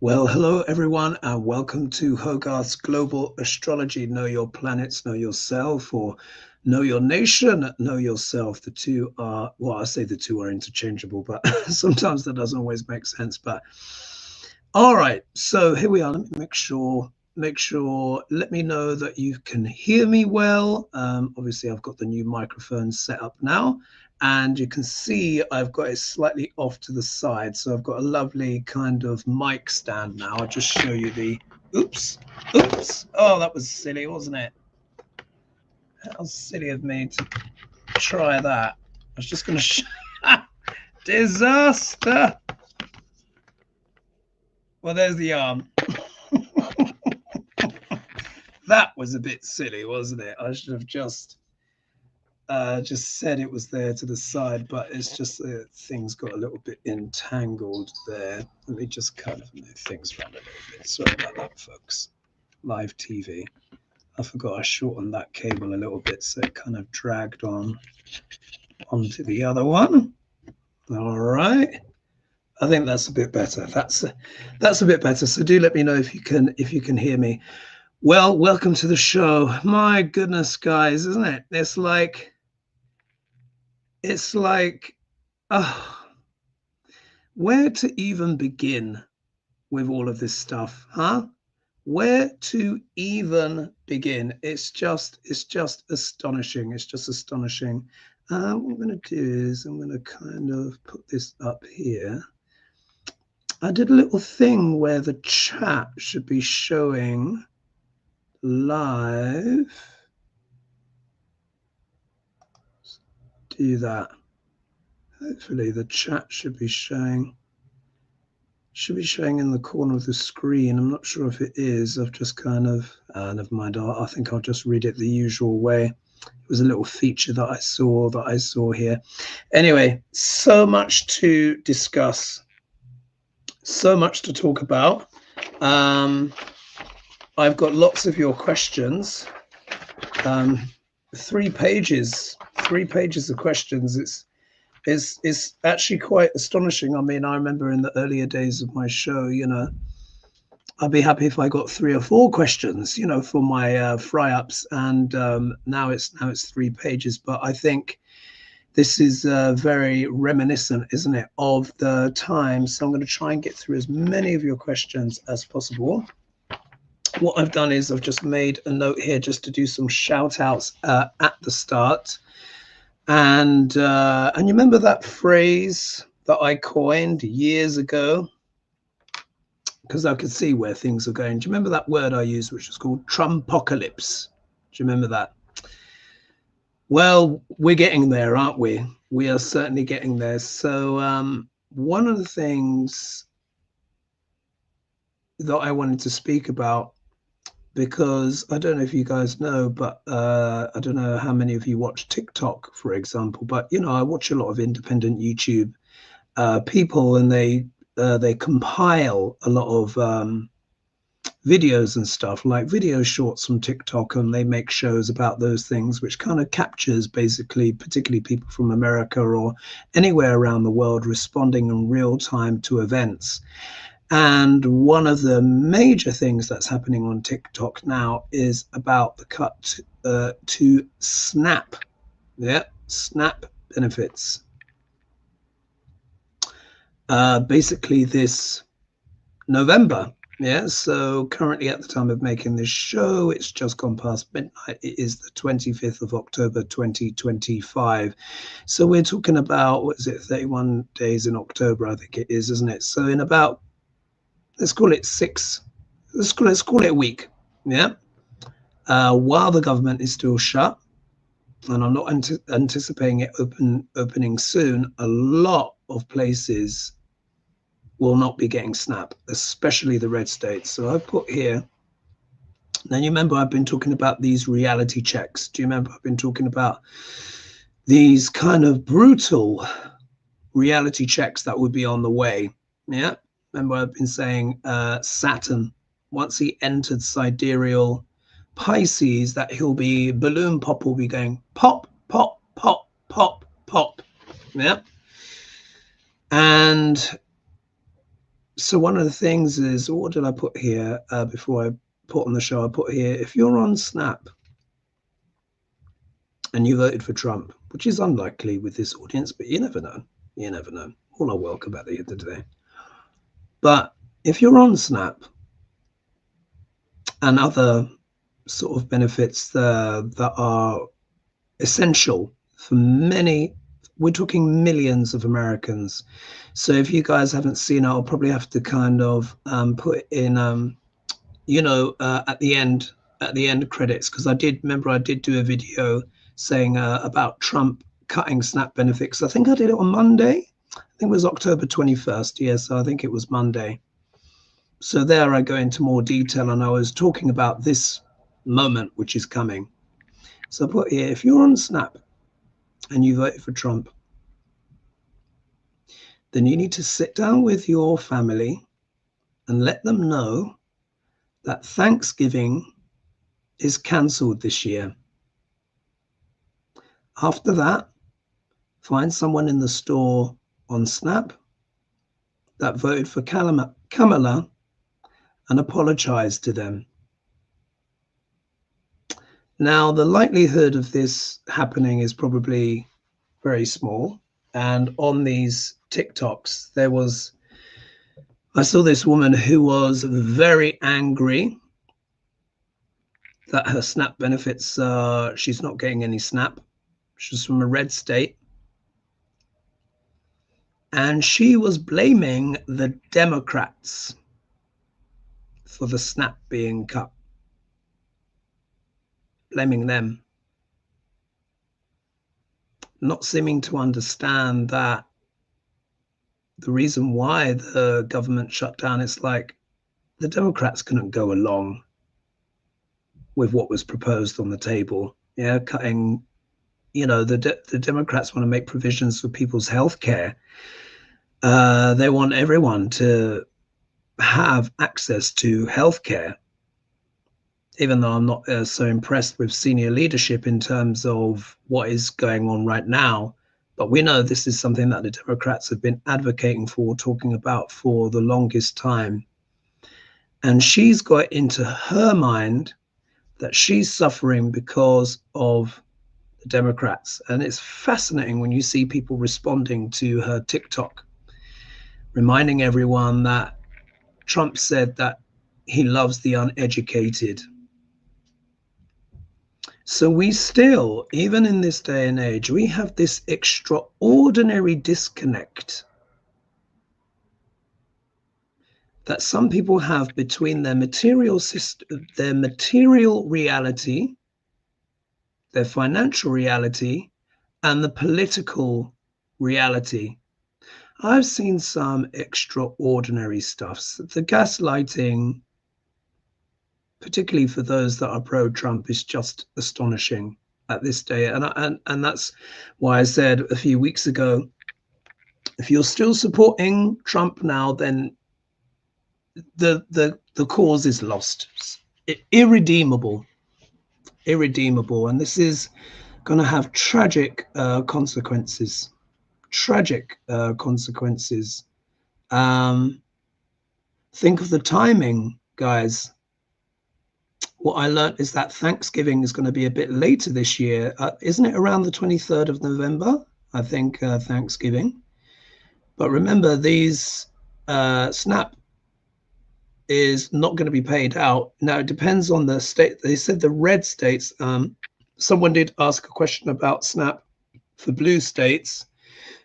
Well, hello everyone, and welcome to Hogarth's Global Astrology. Know your planets, know yourself, or know your nation, know yourself. The two are, well, I say the two are interchangeable, but sometimes that doesn't always make sense. But all right, so here we are. Let me make sure, let me know that you can hear me well. Obviously, I've got the new microphone set up now, and you can see I've got it slightly off to the side. So I've got a lovely kind of mic stand now. I'll just show you the, oops. Oh, that was silly, wasn't it? How silly of me to try that. I was just going to disaster. Well, there's the arm. That was a bit silly, wasn't it? I should have just said it was there to the side, but it's just things got a little bit entangled there. Let me just kind of move things around a little bit. Sorry about that, folks. Live TV. I forgot I shortened that cable a little bit, so it kind of dragged on onto the other one. All right. I think that's a bit better. That's a bit better. So do let me know if you can hear me. Well, welcome to the show. My goodness, guys, isn't it? It's like, where to even begin with all of this stuff, huh? Where to even begin? It's just astonishing. It's just astonishing. What I'm going to do is I'm going to kind of put this up here. I did a little thing where the chat should be showing live. Let's do that. Hopefully the chat should be showing in the corner of the screen. I'm not sure if it is. I've just kind of never mind. I think I'll just read it the usual way. It was a little feature that I saw here. Anyway, so much to discuss, so much to talk about. I've got lots of your questions. 3 pages of questions. It's actually quite astonishing. I mean, I remember in the earlier days of my show, I'd be happy if I got 3 or 4 questions, for my fry-ups, and now it's 3 pages. But I think this is very reminiscent, isn't it, of the time. So I'm going to try and get through as many of your questions as possible. What I've done is I've just made a note here just to do some shout outs at the start. And you remember that phrase that I coined years ago? Because I could see where things are going. Do you remember that word I used, which was called Trumpocalypse? Do you remember that? Well, we're getting there, aren't we? We are certainly getting there. So one of the things that I wanted to speak about, because I don't know if you guys know, but I don't know how many of you watch TikTok, for example, but I watch a lot of independent YouTube people, and they compile a lot of videos and stuff, like video shorts from TikTok, and they make shows about those things, which kind of captures basically, particularly people from America or anywhere around the world, responding in real time to events. And one of the major things that's happening on TikTok now is about the cut to SNAP. Yeah, SNAP benefits. Basically this November. Yeah, so currently at the time of making this show, it's just gone past midnight. It is the 25th of October, 2025. So we're talking about, what is it, 31 days in October, I think it is, isn't it? So in about, let's call it a week, yeah, while the government is still shut, and I'm not anticipating it opening soon, a lot of places will not be getting SNAP, especially the red states. So I've put here, now you remember I've been talking about these reality checks. Do you remember I've been talking about these kind of brutal reality checks that would be on the way? Yeah. Remember, I've been saying Saturn, once he entered sidereal Pisces, that balloon pop will be going pop, pop, pop, pop, pop. Yeah. And So one of the things is, what did I put here before I put on the show? I put here, if you're on Snap and you voted for Trump, which is unlikely with this audience, but you never know. You never know. All are welcome at the end of the day. But if you're on Snap and other sort of benefits that are essential for many, we're talking millions of Americans. So if you guys haven't seen it, I'll probably have to kind of put it in, at the end credits, because I did do a video saying about Trump cutting SNAP benefits. I think I did it on Monday. I think it was October 21st. Yes, I think it was Monday. So there I go into more detail, and I was talking about this moment which is coming. So I put here, if you're on Snap and you voted for Trump, then you need to sit down with your family and let them know that Thanksgiving is cancelled this year. After that, find someone in the store on Snap that voted for Kamala and apologize to them. Now, the likelihood of this happening is probably very small. And on these TikToks, I saw this woman who was very angry that her SNAP benefits, she's not getting any SNAP. She's from a red state. And she was blaming the Democrats for the SNAP being cut. Blaming them. Not seeming to understand that the reason why the government shut down is like the Democrats couldn't go along with what was proposed on the table. Yeah, cutting, the Democrats want to make provisions for people's health care. They want everyone to have access to health care, even though I'm not so impressed with senior leadership in terms of what is going on right now. But we know this is something that the Democrats have been advocating for, talking about for the longest time. And she's got into her mind that she's suffering because of the Democrats. And it's fascinating when you see people responding to her TikTok, reminding everyone that Trump said that he loves the uneducated. So we still, even in this day and age, we have this extraordinary disconnect that some people have between their material system, their material reality, their financial reality, and the political reality. I've seen some extraordinary stuff. The gaslighting, particularly for those that are pro-Trump, is just astonishing at this day. And that's why I said a few weeks ago, if you're still supporting Trump now, then the cause is lost. Irredeemable. And this is going to have tragic consequences. Tragic consequences. Think of the timing, guys. What I learned is that Thanksgiving is going to be a bit later this year. Isn't it around the 23rd of November? I think Thanksgiving. But remember, these SNAP is not going to be paid out. Now, it depends on the state. They said the red states, someone did ask a question about SNAP for blue states.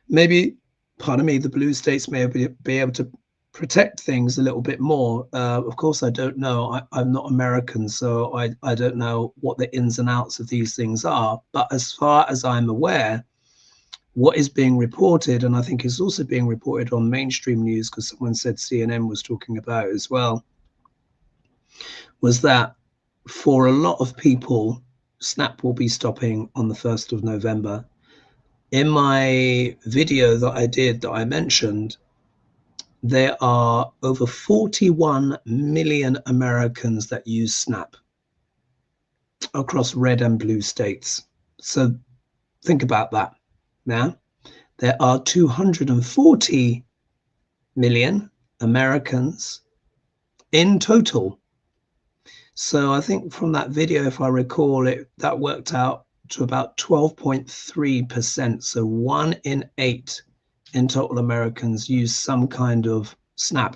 Maybe, pardon me, the blue states may be able to protect things a little bit more. Of course, I don't know. I'm not American, so I don't know what the ins and outs of these things are. But as far as I'm aware, what is being reported, and I think is also being reported on mainstream news, because someone said CNN was talking about it as well, was that for a lot of people, SNAP will be stopping on the 1st of November. In my video that I did, that I mentioned, there are over 41 million Americans that use SNAP across red and blue states. So think about that. Now, there are 240 million Americans in total. So I think from that video, if I recall it, that worked out to about 12.3%. So 1 in 8 in total Americans use some kind of SNAP.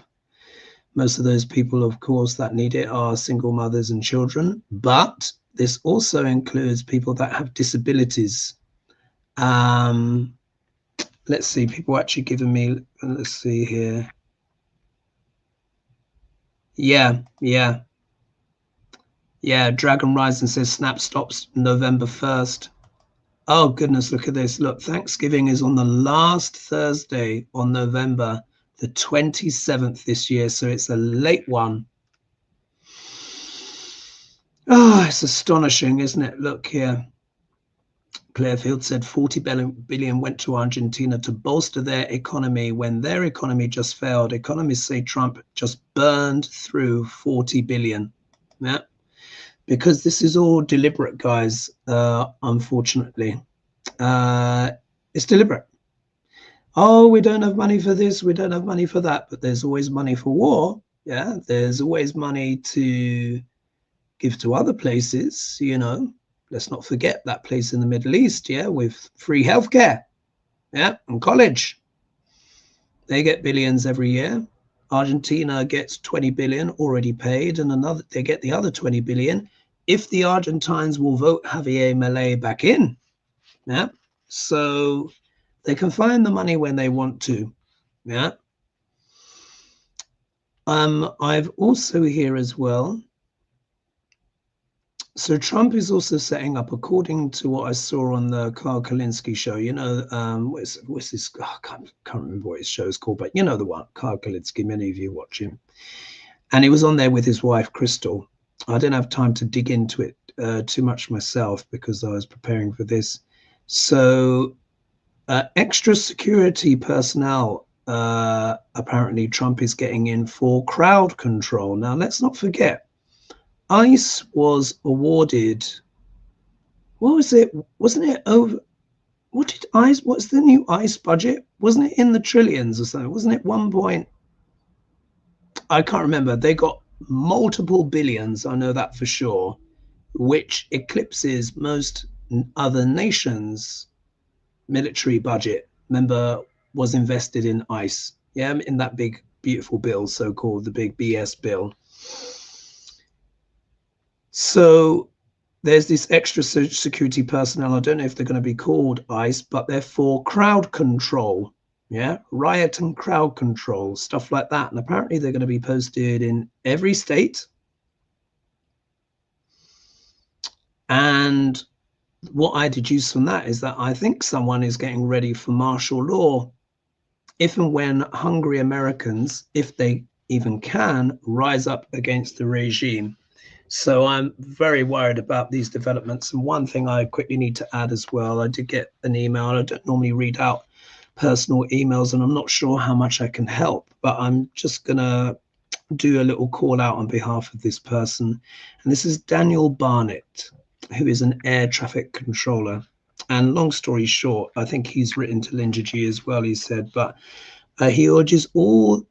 Most of those people, of course, that need it are single mothers and children, but this also includes people that have disabilities. Let's see, people actually giving me, let's see here. Yeah, Dragon Rising says SNAP stops November 1st. Oh, goodness, look at this. Look, Thanksgiving is on the last Thursday on November the 27th this year, so it's a late one. Oh, it's astonishing, isn't it? Look here. Clearfield said 40 billion went to Argentina to bolster their economy when their economy just failed. Economists say Trump just burned through 40 billion. Yeah, because this is all deliberate, guys, unfortunately. It's deliberate. Oh, we don't have money for this, we don't have money for that, but there's always money for war. Yeah, there's always money to give to other places, you know. Let's not forget that place in the Middle East, yeah, with free healthcare, yeah, and college. They get billions every year. Argentina gets 20 billion already paid, and they get the other 20 billion if the Argentines will vote Javier Milei back in. Yeah, so they can find the money when they want to. Yeah. I've also here as well. So Trump is also setting up, according to what I saw on the Carl Kalinske show, you know, what's this? Oh, I can't remember what his show is called, but you know the one, Carl Kalinske, many of you watch him. And he was on there with his wife, Crystal. I didn't have time to dig into it too much myself because I was preparing for this. So extra security personnel, apparently Trump is getting in for crowd control. Now, let's not forget, ICE was awarded, what was it? Wasn't it over? What did ICE, what's the new ICE budget? Wasn't it in the trillions or something? Wasn't it 1 point? I can't remember. They got multiple billions, I know that for sure, which eclipses most other nations' military budget. Remember, was invested in ICE. Yeah, in that big, beautiful bill, so-called the big BS bill. So there's this extra security personnel. I don't know if they're going to be called ICE, but they're for crowd control. Yeah, riot and crowd control, stuff like that. And apparently they're going to be posted in every state. And what I deduce from that is that I think someone is getting ready for martial law if and when hungry Americans, if they even can, rise up against the regime. So I'm very worried about these developments. And one thing I quickly need to add as well, I did get an email. I don't normally read out personal emails, and I'm not sure how much I can help, but I'm just going to do a little call out on behalf of this person. And this is Daniel Barnett, who is an air traffic controller. And long story short, I think he's written to Linjiji as well, he said, but he urges all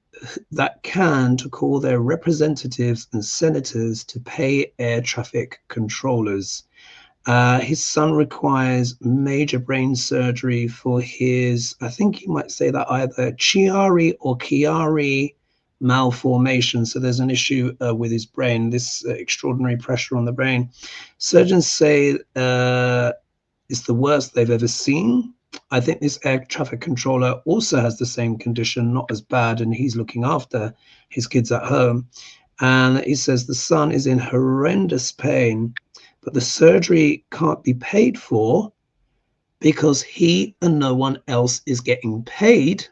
that can to call their representatives and senators to pay air traffic controllers. His son requires major brain surgery for his, I think you might say that either Chiari or Chiari malformation. So there's an issue with his brain, this extraordinary pressure on the brain. Surgeons say it's the worst they've ever seen. I think this air traffic controller also has the same condition, not as bad, and he's looking after his kids at home. And he says the son is in horrendous pain, but the surgery can't be paid for because he and no one else is getting paid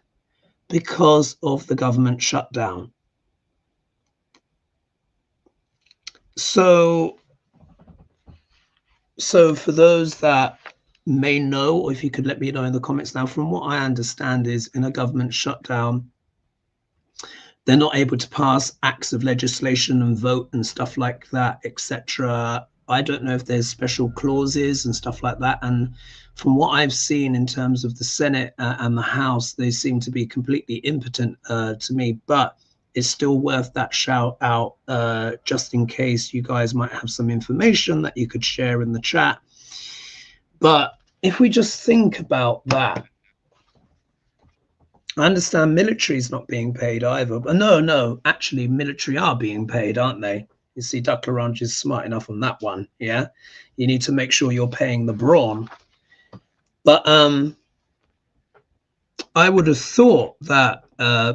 because of the government shutdown. So for those that may know, or if you could let me know in the comments now, from what I understand is in a government shutdown, they're not able to pass acts of legislation and vote and stuff like that, etc. I don't know if there's special clauses and stuff like that. And from what I've seen in terms of the Senate and the House, they seem to be completely impotent to me. But it's still worth that shout out, just in case you guys might have some information that you could share in the chat. But if we just think about that, I understand military is not being paid either. But no, actually, military are being paid, aren't they? You see, Duck Larange is smart enough on that one. Yeah, you need to make sure you're paying the brawn. But I would have thought that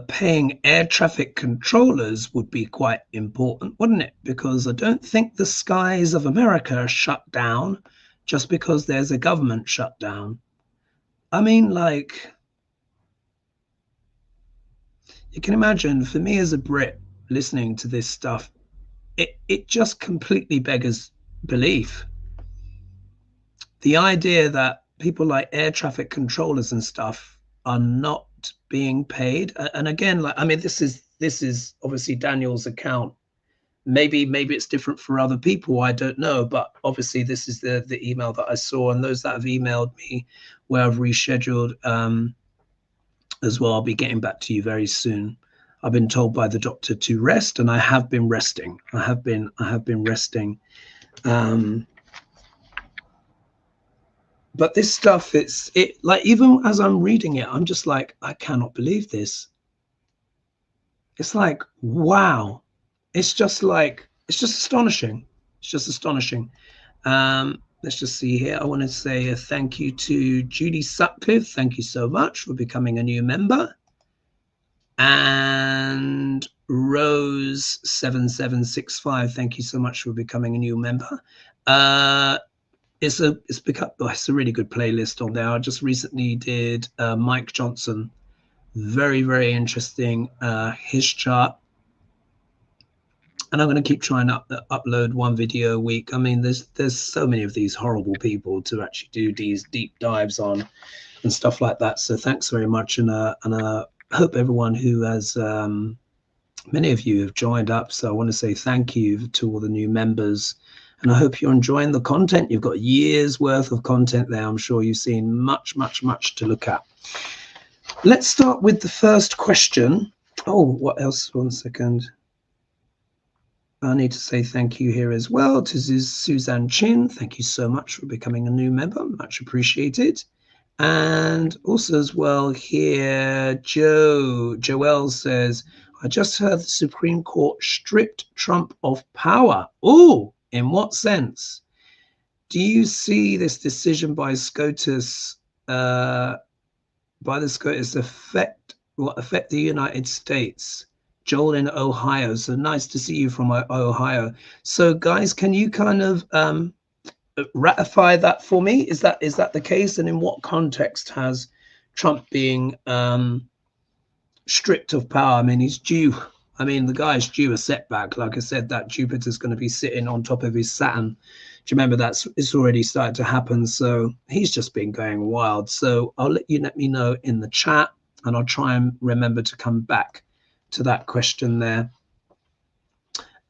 paying air traffic controllers would be quite important, wouldn't it? Because I don't think the skies of America are shut down just because there's a government shutdown. I mean, like, you can imagine, for me as a Brit listening to this stuff, it just completely beggars belief. The idea that people like air traffic controllers and stuff are not being paid. And again, like, I mean, this is obviously Daniel's account. Maybe it's different for other people, I don't know, but obviously this is the email that I saw, and those that have emailed me where I've rescheduled as well, I'll be getting back to you very soon. I've been told by the doctor to rest, and I have been resting. I have been resting. But this stuff, it like, even as I'm reading it, I'm just like, I cannot believe this. It's like, wow. It's just astonishing. It's just astonishing. Let's just see here. I want to say a thank you to Judy Sutcliffe. Thank you so much for becoming a new member. And Rose 7765. Thank you so much for becoming a new member. It's a really good playlist on there. I just recently did Mike Johnson. Very, very interesting, his chart. And I'm going to keep trying to upload one video a week. I mean, there's so many of these horrible people to actually do these deep dives on and stuff like that. So thanks very much. And I hope everyone who has, many of you have joined up. So I want to say thank you to all the new members. And I hope you're enjoying the content. You've got years worth of content there. I'm sure you've seen much to look at. Let's start with the first question. Oh, what else? 1 second. I need to say thank you here as well to Suzanne Chin. Thank you so much for becoming a new member. Much appreciated. And also as well here, Joelle says, I just heard the Supreme Court stripped Trump of power. Oh, in what sense? Do you see this decision by SCOTUS, affect the United States? Joel in Ohio. So nice to see you from Ohio. So guys, can you kind of ratify that for me? Is that the case? And in what context has Trump being stripped of power? I mean, he's due. I mean, the guy's due a setback. Like I said, that Jupiter's going to be sitting on top of his Saturn. Do you remember it's already started to happen? So he's just been going wild. So let me know in the chat, and I'll try and remember to come back to that question there.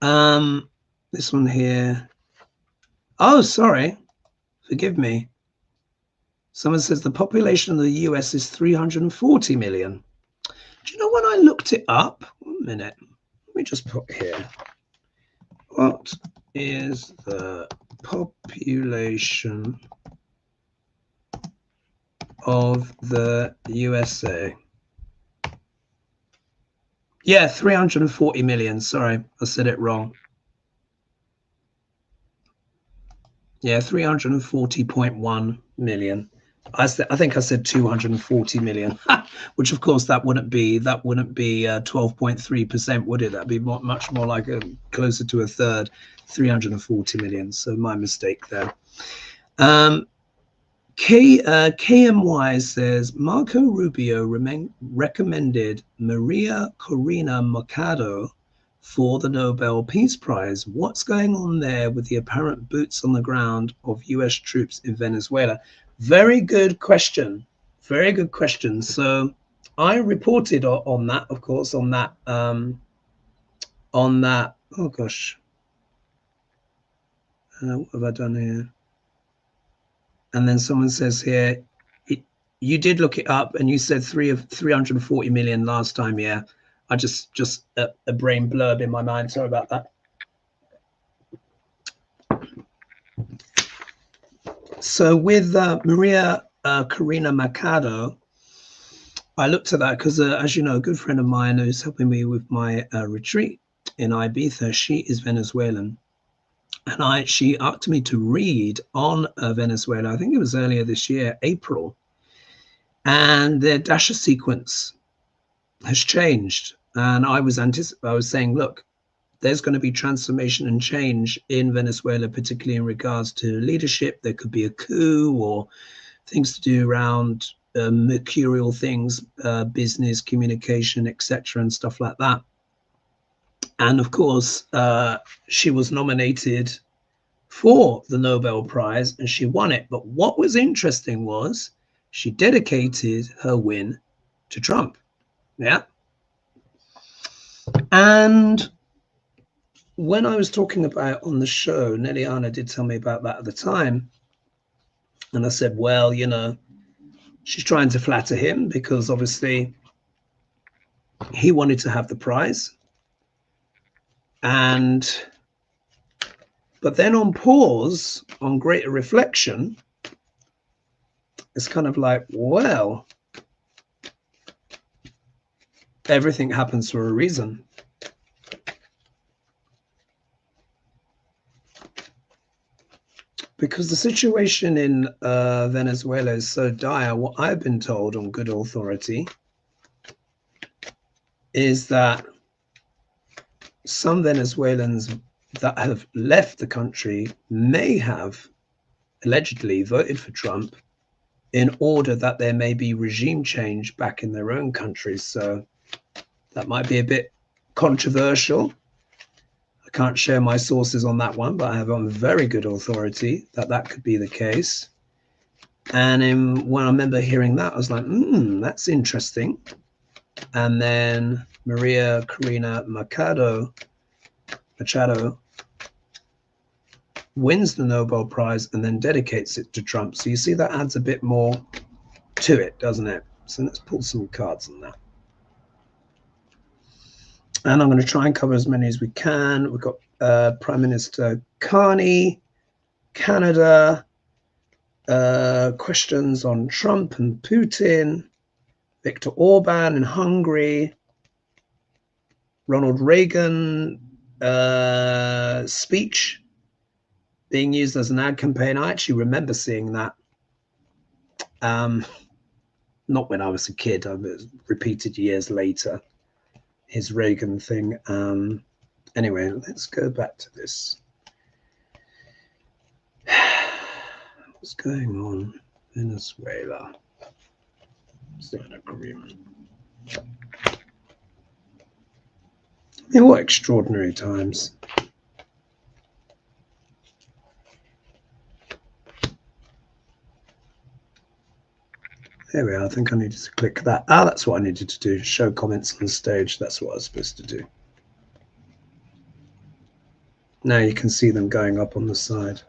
This one here. Oh, sorry. Forgive me. Someone says the population of the US is 340 million. Do you know when I looked it up? 1 minute. Let me just put here. What is the population of the USA? Yeah, 340 million. Sorry, I said it wrong. Yeah, 340.1 million. I think I said 240 million, which of course that wouldn't be 12.3%, would it? That'd be much more like closer to a third. 340 million. So my mistake there. KMY says Marco Rubio recommended Maria Corina Machado for the Nobel Peace Prize. What's going on there with the apparent boots on the ground of US troops in Venezuela? Very good question. Very good question. So I reported on that, of course, on that. Oh gosh, what have I done here? And then someone says here, you did look it up, and you said 340 million last time. Yeah, I just a brain blurb in my mind. Sorry about that. So with Maria Corina Machado, I looked at that because, as you know, a good friend of mine who's helping me with my retreat in Ibiza, she is Venezuelan. And she asked me to read on Venezuela, I think it was earlier this year, April. And their Dasha sequence has changed. And I was saying, look, there's going to be transformation and change in Venezuela, particularly in regards to leadership. There could be a coup or things to do around mercurial things, business, communication, etc., and stuff like that. And of course, she was nominated for the Nobel Prize and she won it. But what was interesting was she dedicated her win to Trump. Yeah. And when I was talking about on the show, Nelliana did tell me about that at the time. And I said, well, you know, she's trying to flatter him because obviously he wanted to have the prize. But then on pause, on greater reflection, it's kind of like, well, everything happens for a reason. Because the situation in Venezuela is so dire. What I've been told on good authority is that some Venezuelans that have left the country may have allegedly voted for Trump in order that there may be regime change back in their own countries. So that might be a bit controversial. I can't share my sources on that one, but I have on very good authority that that could be the case. And when I remember hearing that, I was like, that's interesting. And then Maria Corina Machado wins the Nobel Prize and then dedicates it to Trump. So you see that adds a bit more to it, doesn't it? So let's pull some cards on that. And I'm going to try and cover as many as we can. We've got Prime Minister Carney, Canada, questions on Trump and Putin, Viktor Orban in Hungary, Ronald Reagan speech being used as an ad campaign. I actually remember seeing that. Not when I was a kid, I was repeated years later, his Reagan thing. Anyway, let's go back to this. What's going on? Venezuela. Is there an agreement? Yeah, what extraordinary times. There we are. I think I needed to click that. Ah, that's what I needed to do. Show comments on stage. That's what I was supposed to do. Now you can see them going up on the side.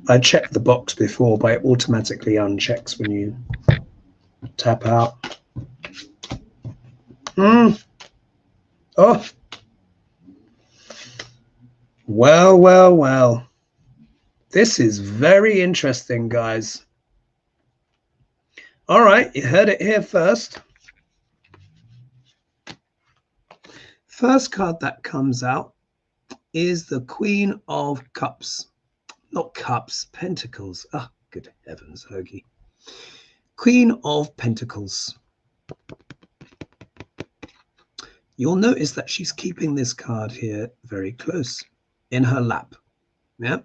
I checked the box before, but it automatically unchecks when you tap out. Oh. Well, well, well. This is very interesting, guys. All right, you heard it here first. First card that comes out is the Queen of Cups. Not cups, pentacles. Ah, oh, good heavens, Hoagie. Queen of Pentacles. You'll notice that she's keeping this card here very close in her lap. Yeah.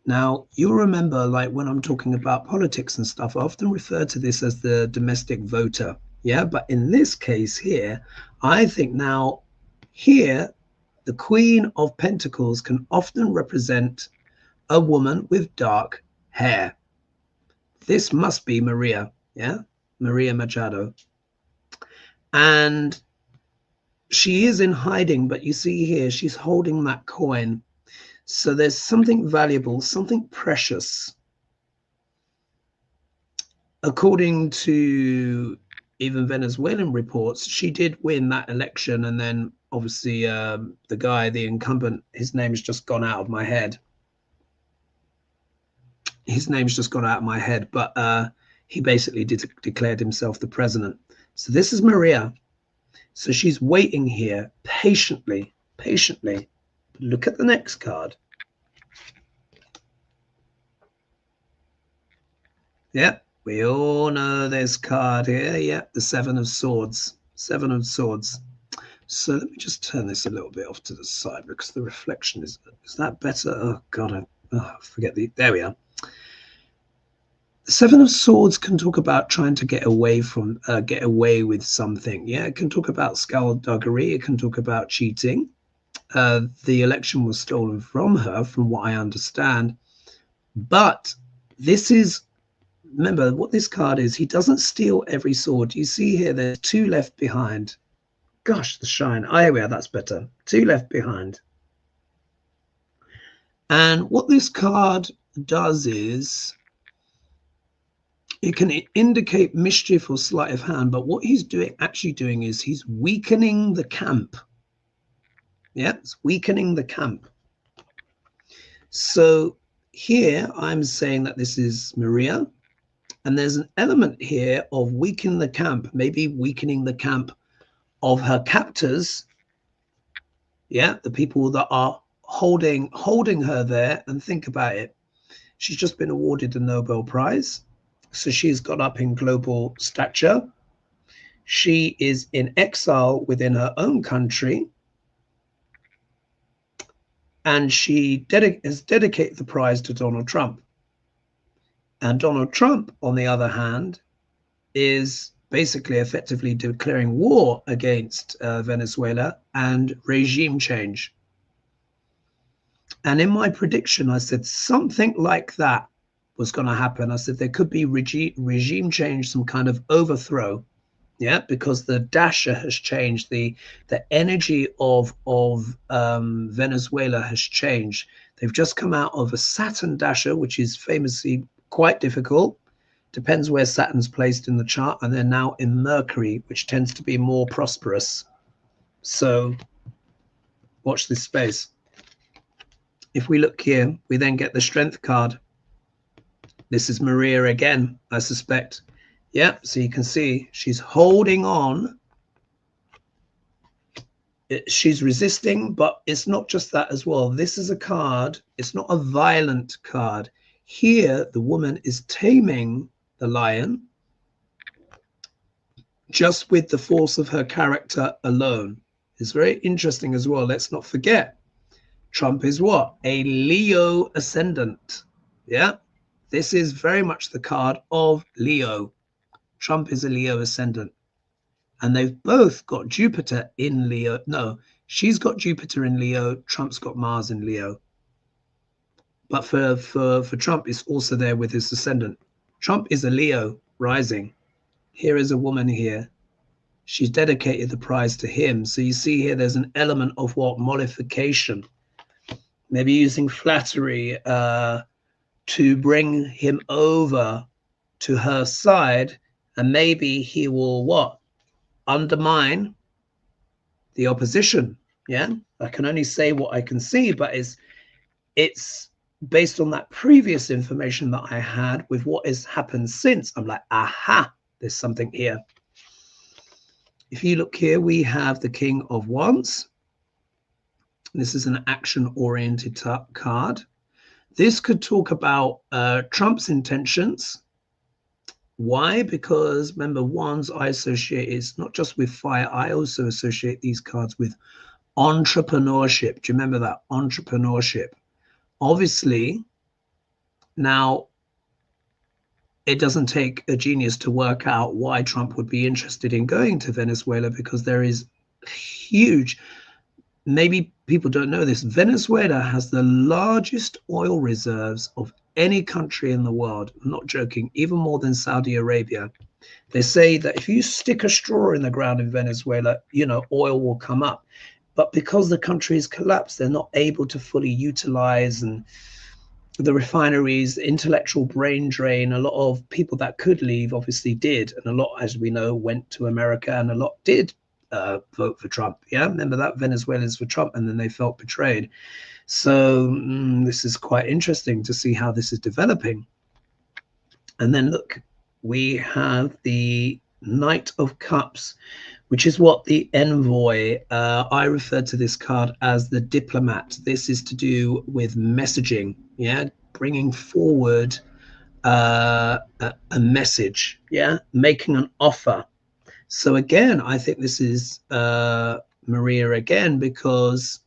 Now, you'll remember, like when I'm talking about politics and stuff, I often refer to this as the domestic voter. Yeah. But in this case here, I think now here, the Queen of Pentacles can often represent a woman with dark hair. This must be Maria, yeah? Maria Machado. And she is in hiding, but you see here, she's holding that coin. So there's something valuable, something precious according to even Venezuelan reports, she did win that election, and then obviously the guy, the incumbent, his name's just gone out of my head. His name's just gone out of my head, but he basically declared himself the president. So this is Maria. So she's waiting here patiently, patiently. Look at the next card. Yeah, we all know this card here. Yeah, the Seven of Swords. Seven of Swords. So let me just turn this a little bit off to the side because the reflection is that better? Oh God, I forget there we are. The Seven of Swords can talk about trying to get away with something. Yeah, it can talk about skullduggery. It can talk about cheating. The election was stolen from her, from what I understand. But this is, remember what this card is. He doesn't steal every sword. You see here, there's two left behind. Gosh, the shine. Oh, here we are. That's better. Two left behind. And what this card does is it can indicate mischief or sleight of hand. But what he's actually doing is he's weakening the camp. Yeah, it's weakening the camp. So here I'm saying that this is Maria. And there's an element here of weakening the camp, maybe weakening the camp of her captors. Yeah, the people that are holding her there. And think about it. She's just been awarded the Nobel Prize. So she's got up in global stature. She is in exile within her own country. And she has dedicated the prize to Donald Trump. And Donald Trump, on the other hand, is basically effectively declaring war against Venezuela and regime change. And in my prediction, I said something like that was going to happen. I said there could be regime change, some kind of overthrow. Yeah, because the dasher has changed. The energy of Venezuela has changed. They've just come out of a Saturn dasher, which is famously quite difficult. Depends where Saturn's placed in the chart. And they're now in Mercury, which tends to be more prosperous. So watch this space. If we look here, we then get the Strength card. This is Maria again, I suspect. Yeah, so you can see she's holding on. She's resisting, but it's not just that as well. This is a card. It's not a violent card. Here, the woman is taming the lion just with the force of her character alone. It's very interesting as well. Let's not forget, Trump is what? A Leo ascendant. Yeah, this is very much the card of Leo. Trump is a Leo ascendant. And they've both got Jupiter in Leo. No, she's got Jupiter in Leo. Trump's got Mars in Leo. But for Trump, it's also there with his ascendant. Trump is a Leo rising. Here is a woman here. She's dedicated the prize to him. So you see here, there's an element of what? Mollification. Maybe using flattery to bring him over to her side. And maybe he will what? Undermine the opposition. Yeah, I can only say what I can see, but it's based on that previous information that I had with what has happened since. I'm like, aha, there's something here. If you look here, we have the King of Wands. This is an action-oriented card. This could talk about Trump's intentions. Why? Because remember, wands I associate is not just with fire. I also associate these cards with entrepreneurship. Do you remember that? Entrepreneurship. Obviously, now it doesn't take a genius to work out why Trump would be interested in going to Venezuela, because there is huge, maybe people don't know this, Venezuela has the largest oil reserves of any country in the world. I'm not joking, even more than Saudi Arabia. They say that if you stick a straw in the ground in Venezuela, you know, oil will come up. But because the country has collapsed, they're not able to fully utilize and the refineries, intellectual brain drain. A lot of people that could leave obviously did, and a lot, as we know, went to America, and a lot did vote for Trump. Yeah, remember that, Venezuelans for Trump, and then they felt betrayed. So this is quite interesting to see how this is developing. And then look, we have the Knight of Cups, which is what the envoy, I refer to this card as the diplomat. This is to do with messaging, yeah, bringing forward a message, yeah, making an offer. So again, I think this is Maria again, because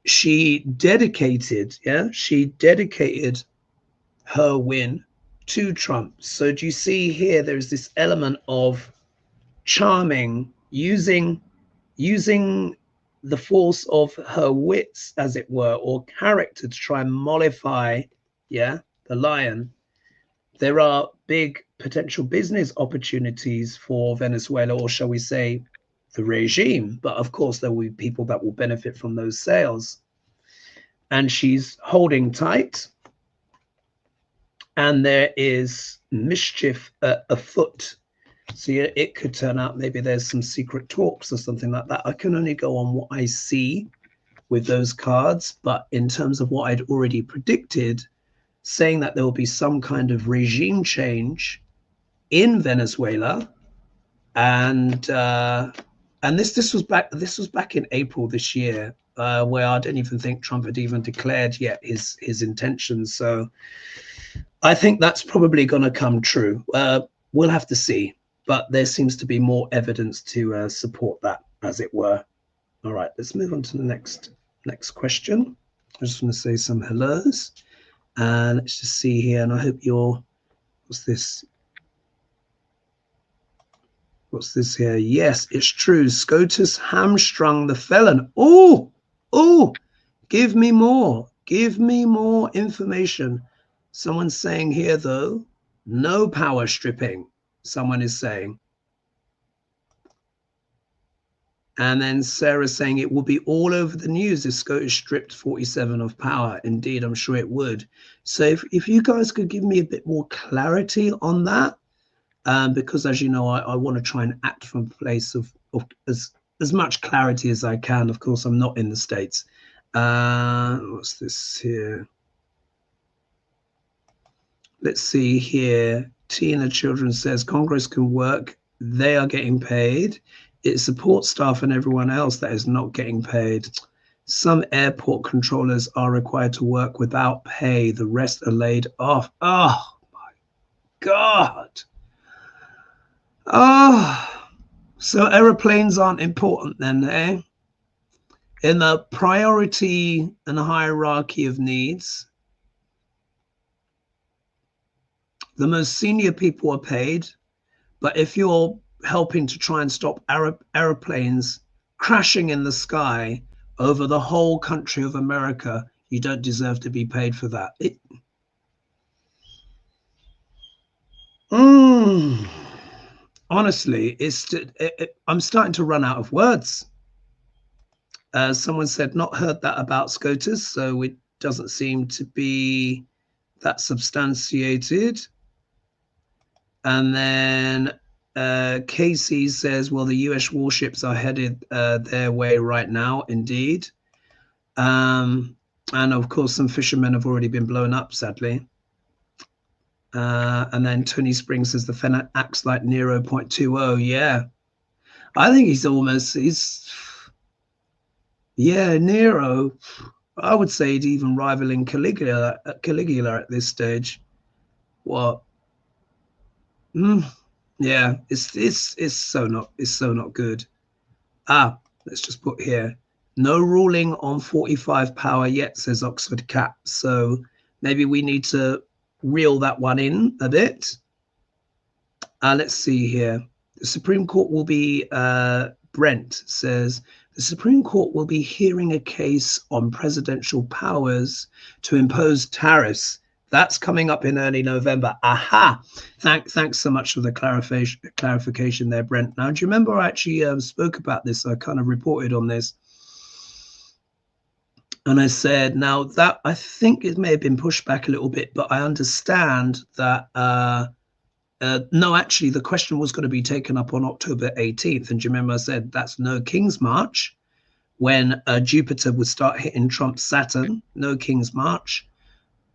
she dedicated, yeah, she dedicated her win to Trump. So do you see here, there's this element of charming, using the force of her wits, as it were, or character, to try and mollify, yeah, the lion. There are big potential business opportunities for Venezuela, or shall we say the regime, but of course there will be people that will benefit from those sales. And she's holding tight, and there is mischief afoot. So yeah, it could turn out maybe there's some secret talks or something like that. I can only go on what I see with those cards, but in terms of what I'd already predicted, saying that there will be some kind of regime change in Venezuela, and this was back in April this year, where I don't even think Trump had even declared yet his intentions. So I think that's probably going to come true. We'll have to see. But there seems to be more evidence to support that, as it were. All right, let's move on to the next question. I just want to say some hellos. And let's just see here. And I hope you're, what's this? What's this here? Yes, it's true. SCOTUS hamstrung the felon. Oh, give me more. Give me more information. Someone's saying here, though, no power stripping. Someone is saying. And then Sarah's saying it will be all over the news if SCOTUS stripped 47 of power. Indeed, I'm sure it would. So if you guys could give me a bit more clarity on that, because as you know, I want to try and act from a place of as much clarity as I can. Of course, I'm not in the States. What's this here? Let's see here. Tina Children says Congress can work. They are getting paid. It supports staff and everyone else that is not getting paid. Some airport controllers are required to work without pay. The rest are laid off. Oh, my God. Oh, so aeroplanes aren't important then, eh? In the priority and hierarchy of needs, the most senior people are paid, but if you're helping to try and stop aeroplanes crashing in the sky over the whole country of America, you don't deserve to be paid for that. Honestly, I'm starting to run out of words. Someone said, not heard that about SCOTUS, so it doesn't seem to be that substantiated. And then Casey says, well, the US warships are headed their way right now, indeed. And of course, some fishermen have already been blown up, sadly. And then Tony Springs says the Fennec acts like Nero 0.20. Yeah, I think yeah, Nero. I would say he'd even rivaling Caligula at this stage. What? Yeah, it's so not good. Let's just put here, no ruling on 45 power yet, says Oxford Cat. So maybe we need to reel that one in a bit. Let's see here. The Supreme Court will be, Brent says, the Supreme Court will be hearing a case on presidential powers to impose tariffs. That's coming up in early November. Aha! Thanks so much for the clarification there, Brent. Now, do you remember I actually spoke about this? I kind of reported on this. And I said, now that I think it may have been pushed back a little bit, but I understand that no, actually, the question was going to be taken up on October 18th. And do you remember I said that's no King's March, when Jupiter would start hitting Trump's Saturn, no King's March.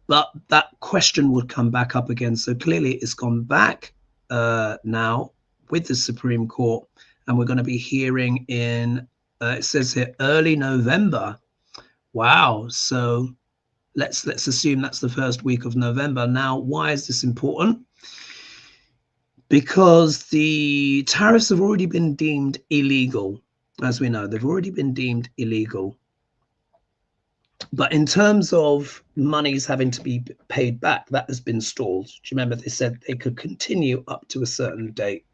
But that question would come back up again. So clearly it's gone back now with the Supreme Court. And we're going to be hearing in, it says here, early November. Wow. So let's assume that's the first week of November. Now, why is this important? Because the tariffs have already been deemed illegal. As we know, they've already been deemed illegal. But in terms of monies having to be paid back, that has been stalled. Do you remember they said they could continue up to a certain date?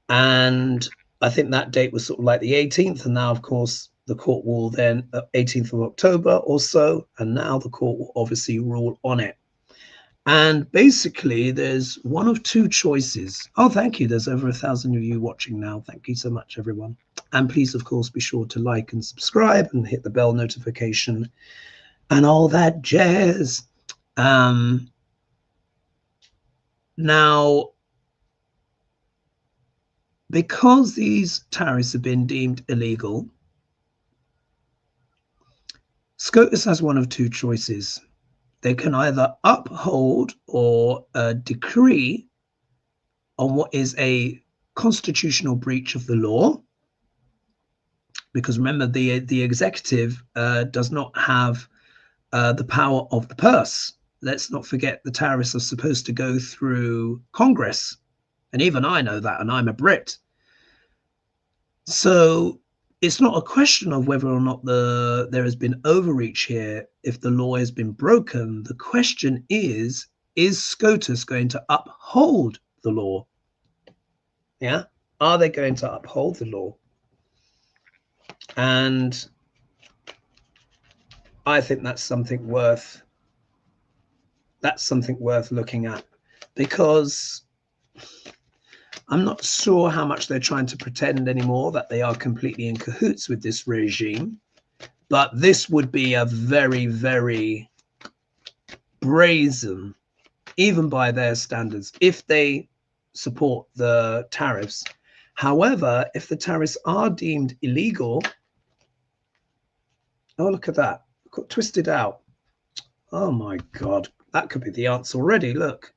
And I think that date was sort of like the 18th. And now, of course, the court will then, 18th of October or so, and now the court will obviously rule on it. And basically, there's one of two choices. Oh, thank you. There's over 1,000 of you watching now. Thank you so much, everyone. And please, of course, be sure to like and subscribe and hit the bell notification and all that jazz. Now, because these tariffs have been deemed illegal, SCOTUS has one of two choices. They can either uphold or decree on what is a constitutional breach of the law, because remember, the executive does not have the power of the purse. Let's not forget the tariffs are supposed to go through Congress. And even I know that, and I'm a Brit. So it's not a question of whether or not there has been overreach here, if the law has been broken. The question is SCOTUS going to uphold the law? Yeah? Are they going to uphold the law? And I think that's something worth looking at, because I'm not sure how much they're trying to pretend anymore that they are completely in cahoots with this regime. But this would be a very, very brazen, even by their standards, if they support the tariffs. However, if the tariffs are deemed illegal, oh, look at that. Got twisted out. Oh, my God. That could be the answer already. Look.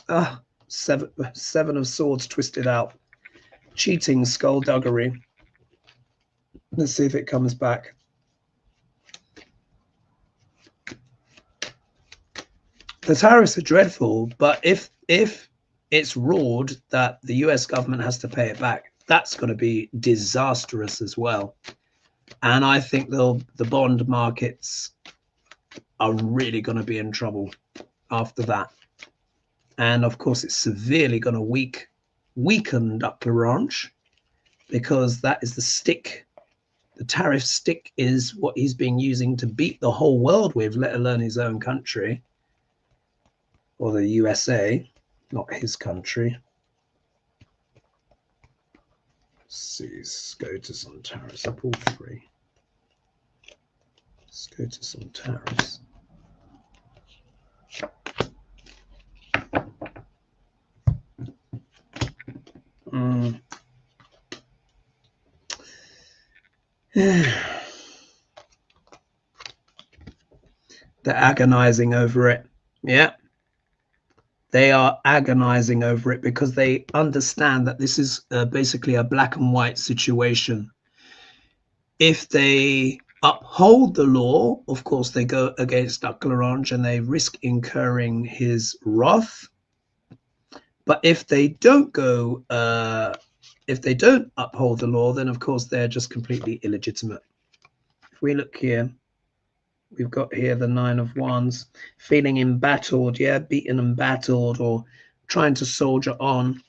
Ah. Seven of Swords twisted out. Cheating, skullduggery. Let's see if it comes back. The tariffs are dreadful, but if it's ruled that the US government has to pay it back, that's going to be disastrous as well. And I think the bond markets are really going to be in trouble after that. And of course, it's severely going to weaken Duck Larange, because that is the stick. The tariff stick is what he's been using to beat the whole world with, let alone his own country, or the USA, not his country. Let's see, SCOTUS on tariffs. I pulled 3. SCOTUS on tariffs. They're agonizing over it. Yeah. They are agonizing over it because they understand that this is basically a black and white situation. If they uphold the law, of course, they go against Duck Larange and they risk incurring his wrath. But if they don't go, if they don't uphold the law, then of course they're just completely illegitimate. If we look here, we've got here the 9 of Wands, feeling embattled, yeah, beaten and battled, or trying to soldier on.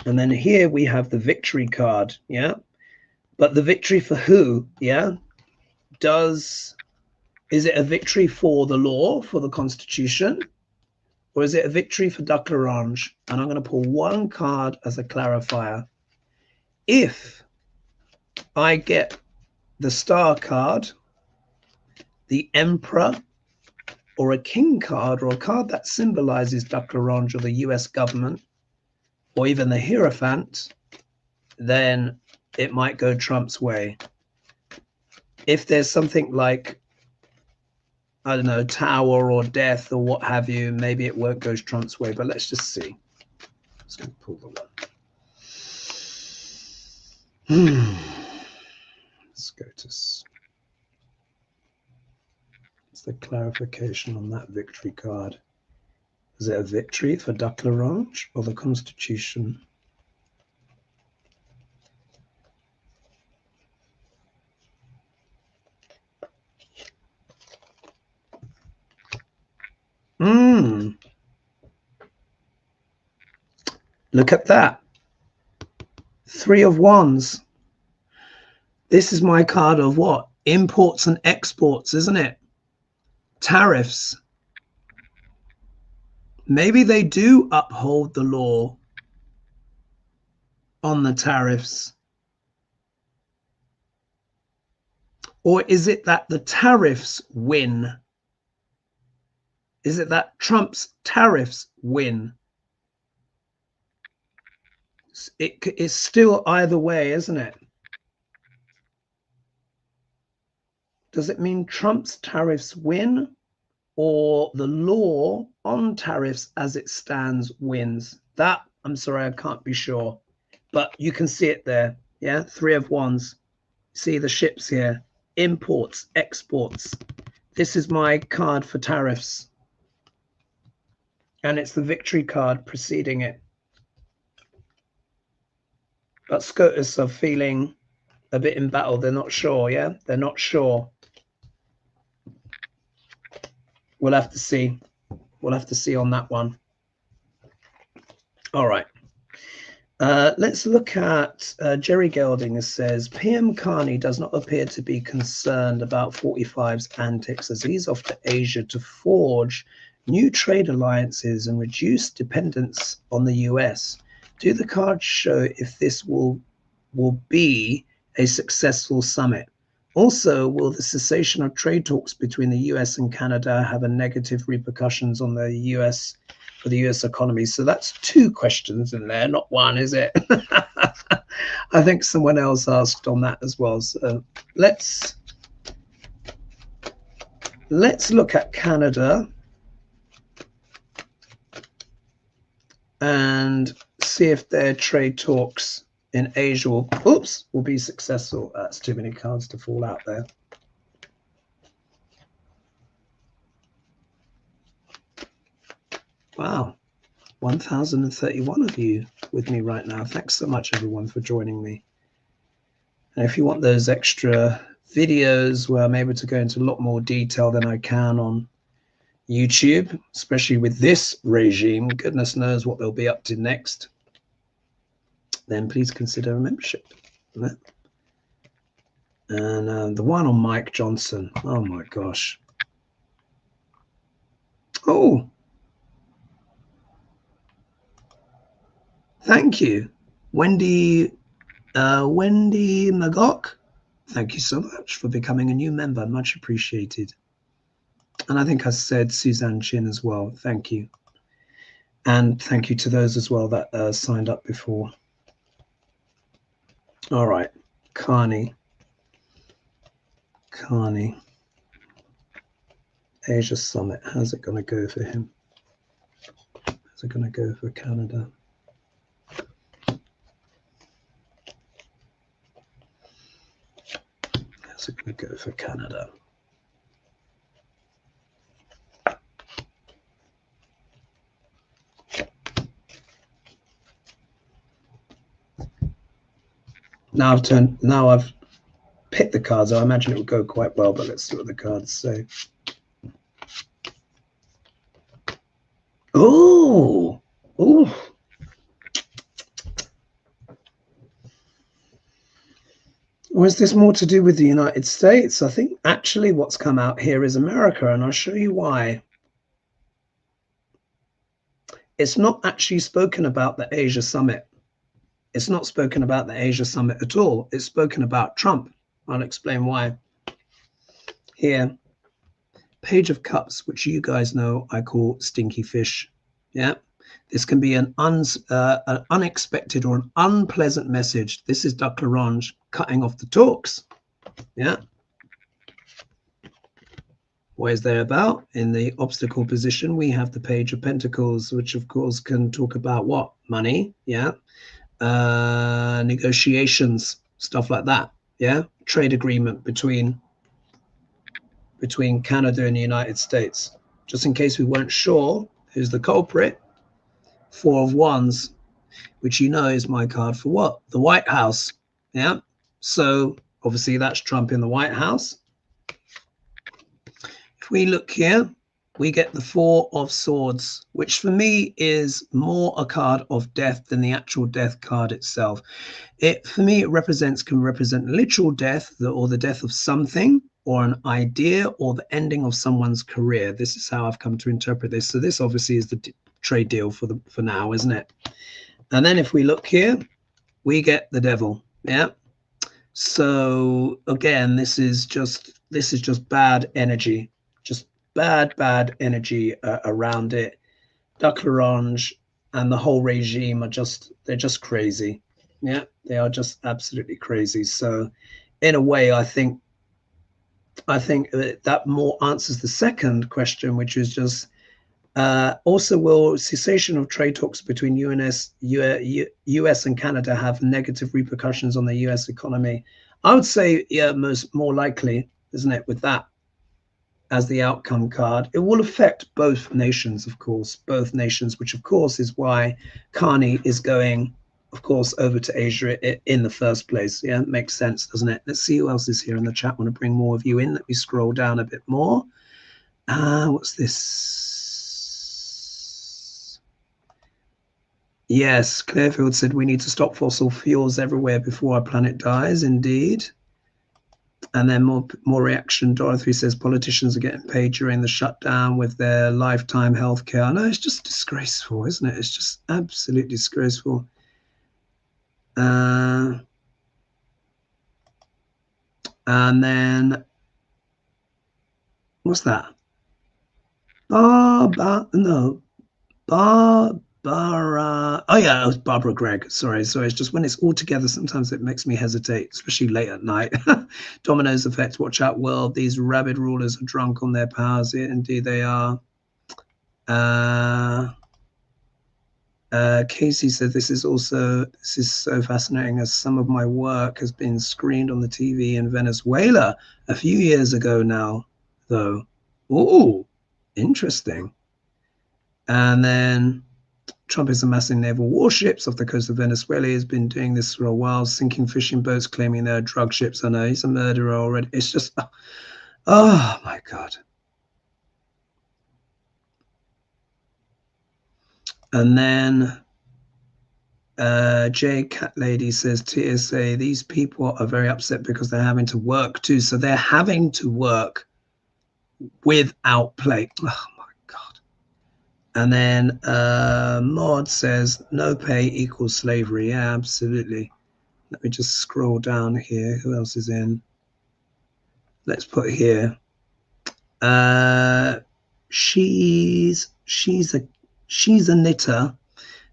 And then here we have the victory card, yeah. But the victory for who, yeah? Is it a victory for the law, for the Constitution? Or is it a victory for Duck Larange? And I'm going to pull one card as a clarifier. If I get the Star card, the Emperor, or a King card, or a card that symbolizes Duck Orange or the US government, or even the Hierophant, then it might go Trump's way. If there's something like, I don't know, Tower or Death or what have you, maybe it won't go Trump's way, but let's just see. I'm just going to pull the one. SCOTUS. What's the clarification on that victory card? Is it a victory for Duck Orange or the Constitution? Look at that. 3 of Wands. This is my card of what? Imports and exports, isn't it? Tariffs. Maybe they do uphold the law on the tariffs. Or is it that the tariffs win? Is it that Trump's tariffs win? It's still either way, isn't it? Does it mean Trump's tariffs win, or the law on tariffs as it stands wins? That, I'm sorry, I can't be sure. But you can see it there. Yeah, 3 of Wands. See the ships here. Imports, exports. This is my card for tariffs. And it's the victory card preceding it. But SCOTUS are feeling a bit in battle. They're not sure, yeah? They're not sure. We'll have to see. We'll have to see on that one. All right. Let's look at Jerry Gelding says, PM Carney does not appear to be concerned about 45's antics as he's off to Asia to forge new trade alliances and reduce dependence on the US. Do the cards show if this will be a successful summit? Also, will the cessation of trade talks between the US and Canada have a negative repercussions on the US for the US economy? So that's 2 questions in there, not one, is it? I think someone else asked on that as well. So let's look at Canada and see if their trade talks in Asia will be successful. That's too many cards to fall out there. Wow, 1,031 of you with me right now. Thanks so much, everyone, for joining me. And if you want those extra videos where I'm able to go into a lot more detail than I can on YouTube, especially with this regime, goodness knows what they'll be up to next, then please consider a membership. And the one on Mike Johnson, oh my gosh. Oh, thank you, Wendy Magok. Thank you so much for becoming a new member, much appreciated. And I think I said Suzanne Chin as well. Thank you. And thank you to those as well that signed up before. All right, Carney, Asia Summit. How's it going to go for him? How's it going to go for Canada? How's it going to go for Canada? Now I've picked the cards. I imagine it would go quite well, but let's see what the cards say. Oh, or is this more to do with the United States? I think actually what's come out here is America, and I'll show you why. It's not actually spoken about the Asia Summit. It's not spoken about the Asia Summit at all. It's spoken about Trump. I'll explain why. Here, Page of Cups, which you guys know I call stinky fish. Yeah, this can be an unexpected or an unpleasant message. This is Duck L'Orange cutting off the talks. Yeah. What is there about? In the obstacle position, we have the Page of Pentacles, which of course can talk about what? Money, yeah. Negotiations, stuff like that, yeah. Trade agreement between Canada and the United States. Just in case we weren't sure who's the culprit, Four of Wands, which you know is my card for what? The White House, yeah. So obviously that's Trump in the White House. If we look here, we get the Four of Swords, which for me is more a card of death than the actual death card itself. For me, it can represent literal death, or the death of something, or an idea, or the ending of someone's career. This is how I've come to interpret this. So this obviously is the trade deal for now, isn't it? And then if we look here, we get the Devil. Yeah. So again, this is just bad energy. Just bad energy around it. Duck L'Orange and the whole regime they're just crazy. Yeah, they are just absolutely crazy. So in a way, I think that more answers the second question, which is just also, will cessation of trade talks between US and Canada have negative repercussions on the US economy? I would say, yeah, more likely, isn't it, with that as the outcome card. It will affect both nations, of course, which of course is why Carney is going, of course, over to Asia in the first place. Yeah, it makes sense, doesn't it? Let's see who else is here in the chat. I want to bring more of you in. Let me scroll down a bit more. What's this? Yes, Clearfield said we need to stop fossil fuels everywhere before our planet dies. Indeed. And then more reaction. Dorothy says politicians are getting paid during the shutdown with their lifetime health care. No, it's just disgraceful, isn't it? It's just absolutely disgraceful. And then what's that? Barbara. Oh yeah, it was Barbara Gregg. Sorry. It's just when it's all together, sometimes it makes me hesitate, especially late at night. Dominoes effect. Watch out, world. These rabid rulers are drunk on their powers. Yeah, indeed they are. Casey said this is so fascinating, as some of my work has been screened on the TV in Venezuela a few years ago now, though. Oh, interesting. And then Trump is amassing naval warships off the coast of Venezuela. He's been doing this for a while, sinking fishing boats, claiming they're drug ships. I know he's a murderer already. It's just, oh my God. And then J Cat Lady says, TSA, these people are very upset because they're having to work too. So they're having to work without pay. Oh my God. And then Maud says, no pay equals slavery. Yeah, absolutely. Let me just scroll down here. Who else is in? Let's put here. She's a knitter.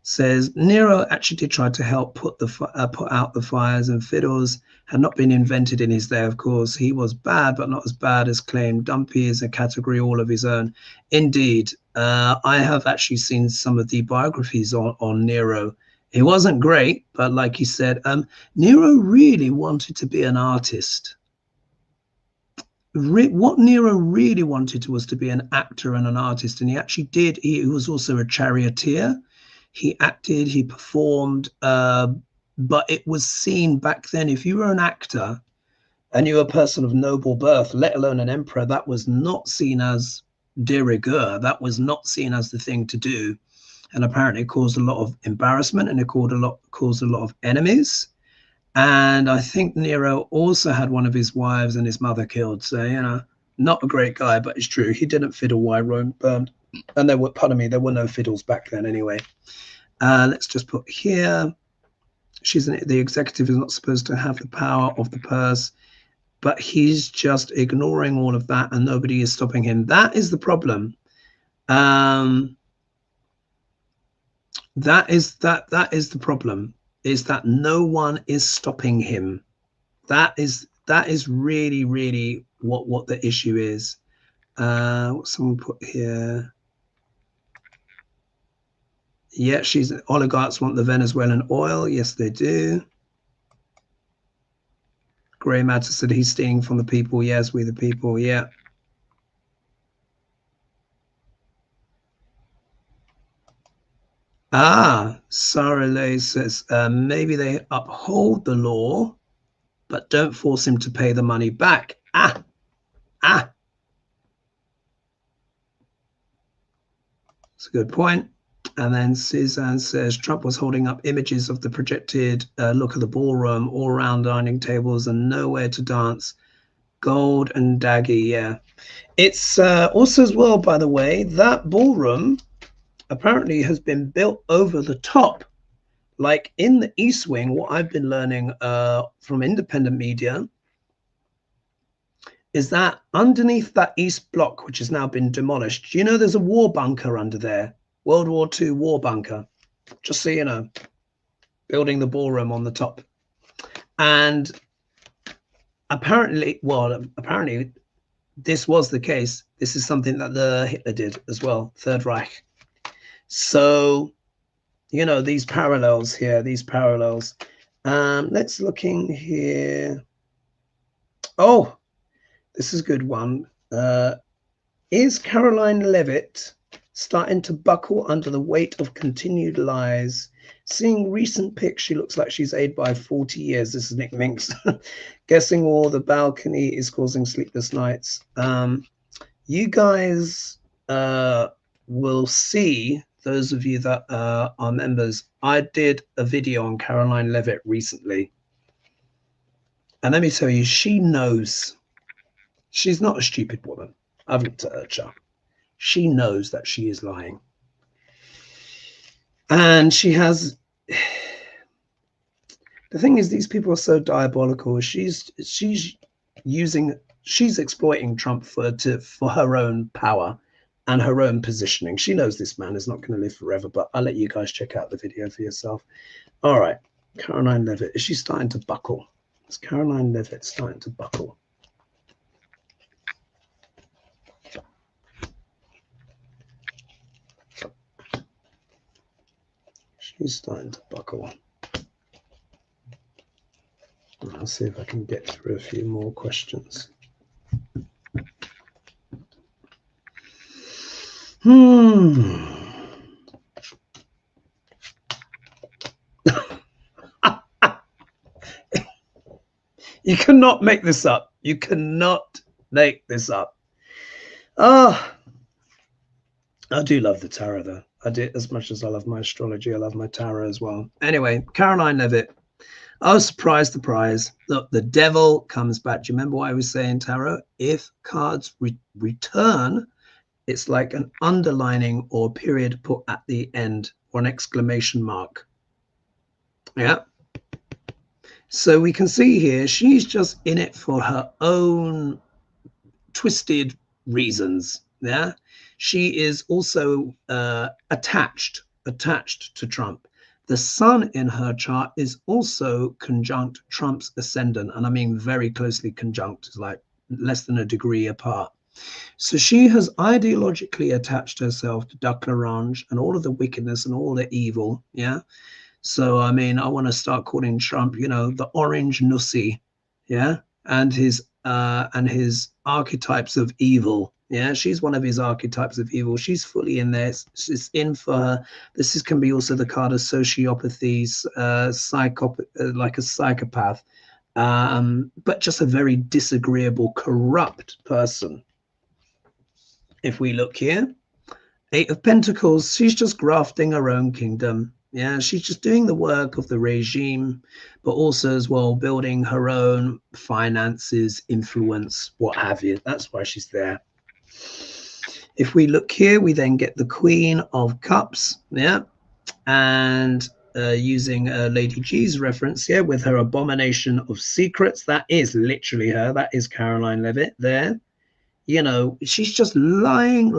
Says Nero actually did try to help put out the fires, and fiddles had not been invented in his day. Of course, he was bad, but not as bad as claimed. Dumpy is a category all of his own. Indeed, I have actually seen some of the biographies on Nero. He wasn't great, but like he said, Nero really wanted to be an artist. What Nero really wanted was to be an actor and an artist, and he actually did. He was also a charioteer. He acted, he performed, but it was seen back then, if you were an actor and you were a person of noble birth, let alone an emperor, that was not seen as de rigueur. That was not seen as the thing to do. And apparently it caused a lot of embarrassment, and it caused a lot of enemies. And I think Nero also had one of his wives and his mother killed. So, you know, not a great guy, but it's true. He didn't fiddle while Rome burned. And there were no fiddles back then anyway. Let's just put here, the executive is not supposed to have the power of the purse. but he's just ignoring all of that and nobody is stopping him. That is the problem. That is the problem, is that no one is stopping him. That is really, really what the issue is. What someone put here. Yeah, oligarchs want the Venezuelan oil. Yes, they do. Grey Matter said he's stealing from the people. Yes, we the people. Yeah. Sarah Lay says maybe they uphold the law, but don't force him to pay the money back. That's a good point. And then Suzanne says Trump was holding up images of the projected look of the ballroom, all round dining tables and nowhere to dance. Gold and daggy, yeah. It's also as well, by the way, that ballroom apparently has been built over the top. Like in the East Wing, what I've been learning from independent media is that underneath that East Block, which has now been demolished, you know there's a war bunker under there, World War II war bunker, just so you know, building the ballroom on the top. And apparently this was the case. This is something that the Hitler did as well, Third Reich. So, you know, these parallels here, these parallels. Let's look in here. Oh, this is a good one. Is Karoline Leavitt starting to buckle under the weight of continued lies? Seeing recent pics, she looks like she's aged by 40 years. This is Nick Minks. Guessing all the balcony is causing sleepless nights. You guys will see, those of you that are members, I did a video on Karoline Leavitt recently. And let me tell you, she knows. She's not a stupid woman. I've looked at her chart. She knows that she is lying. And she has... The thing is, these people are so diabolical. She's exploiting Trump for her own power and her own positioning. She knows this man is not going to live forever, but I'll let you guys check out the video for yourself. All right, Karoline Leavitt, is she starting to buckle? Is Karoline Leavitt starting to buckle? She's starting to buckle. I'll see if I can get through a few more questions. You cannot make this up. You cannot make this up. I do love the tarot, though. I do, as much as I love my astrology, I love my tarot as well. Anyway, Karoline Leavitt. Oh, surprise, surprise. Look, the devil comes back. Do you remember what I was saying, tarot? If cards return, it's like an underlining or period put at the end or an exclamation mark. Yeah. So we can see here, she's just in it for her own twisted reasons. Yeah. She is also attached to Trump. The sun in her chart is also conjunct Trump's ascendant, and I mean very closely conjunct, it's like less than a degree apart. So she has ideologically attached herself to Duck L'Orange and all of the wickedness and all the evil. Yeah. So I mean, I want to start calling Trump, you know, the orange nussie. Yeah. And his archetypes of evil. Yeah, she's one of his archetypes of evil. She's fully in there. She's in for her. This can be also the card of sociopathy, like a psychopath, but just a very disagreeable, corrupt person. If we look here, Eight of Pentacles, she's just grafting her own kingdom. Yeah, she's just doing the work of the regime, but also as well building her own finances, influence, what have you. That's why she's there. If we look here, we then get the Queen of Cups. Yeah. And using Lady G's reference here with her abomination of secrets. That is literally her. That is Karoline Leavitt there. You know, she's just lying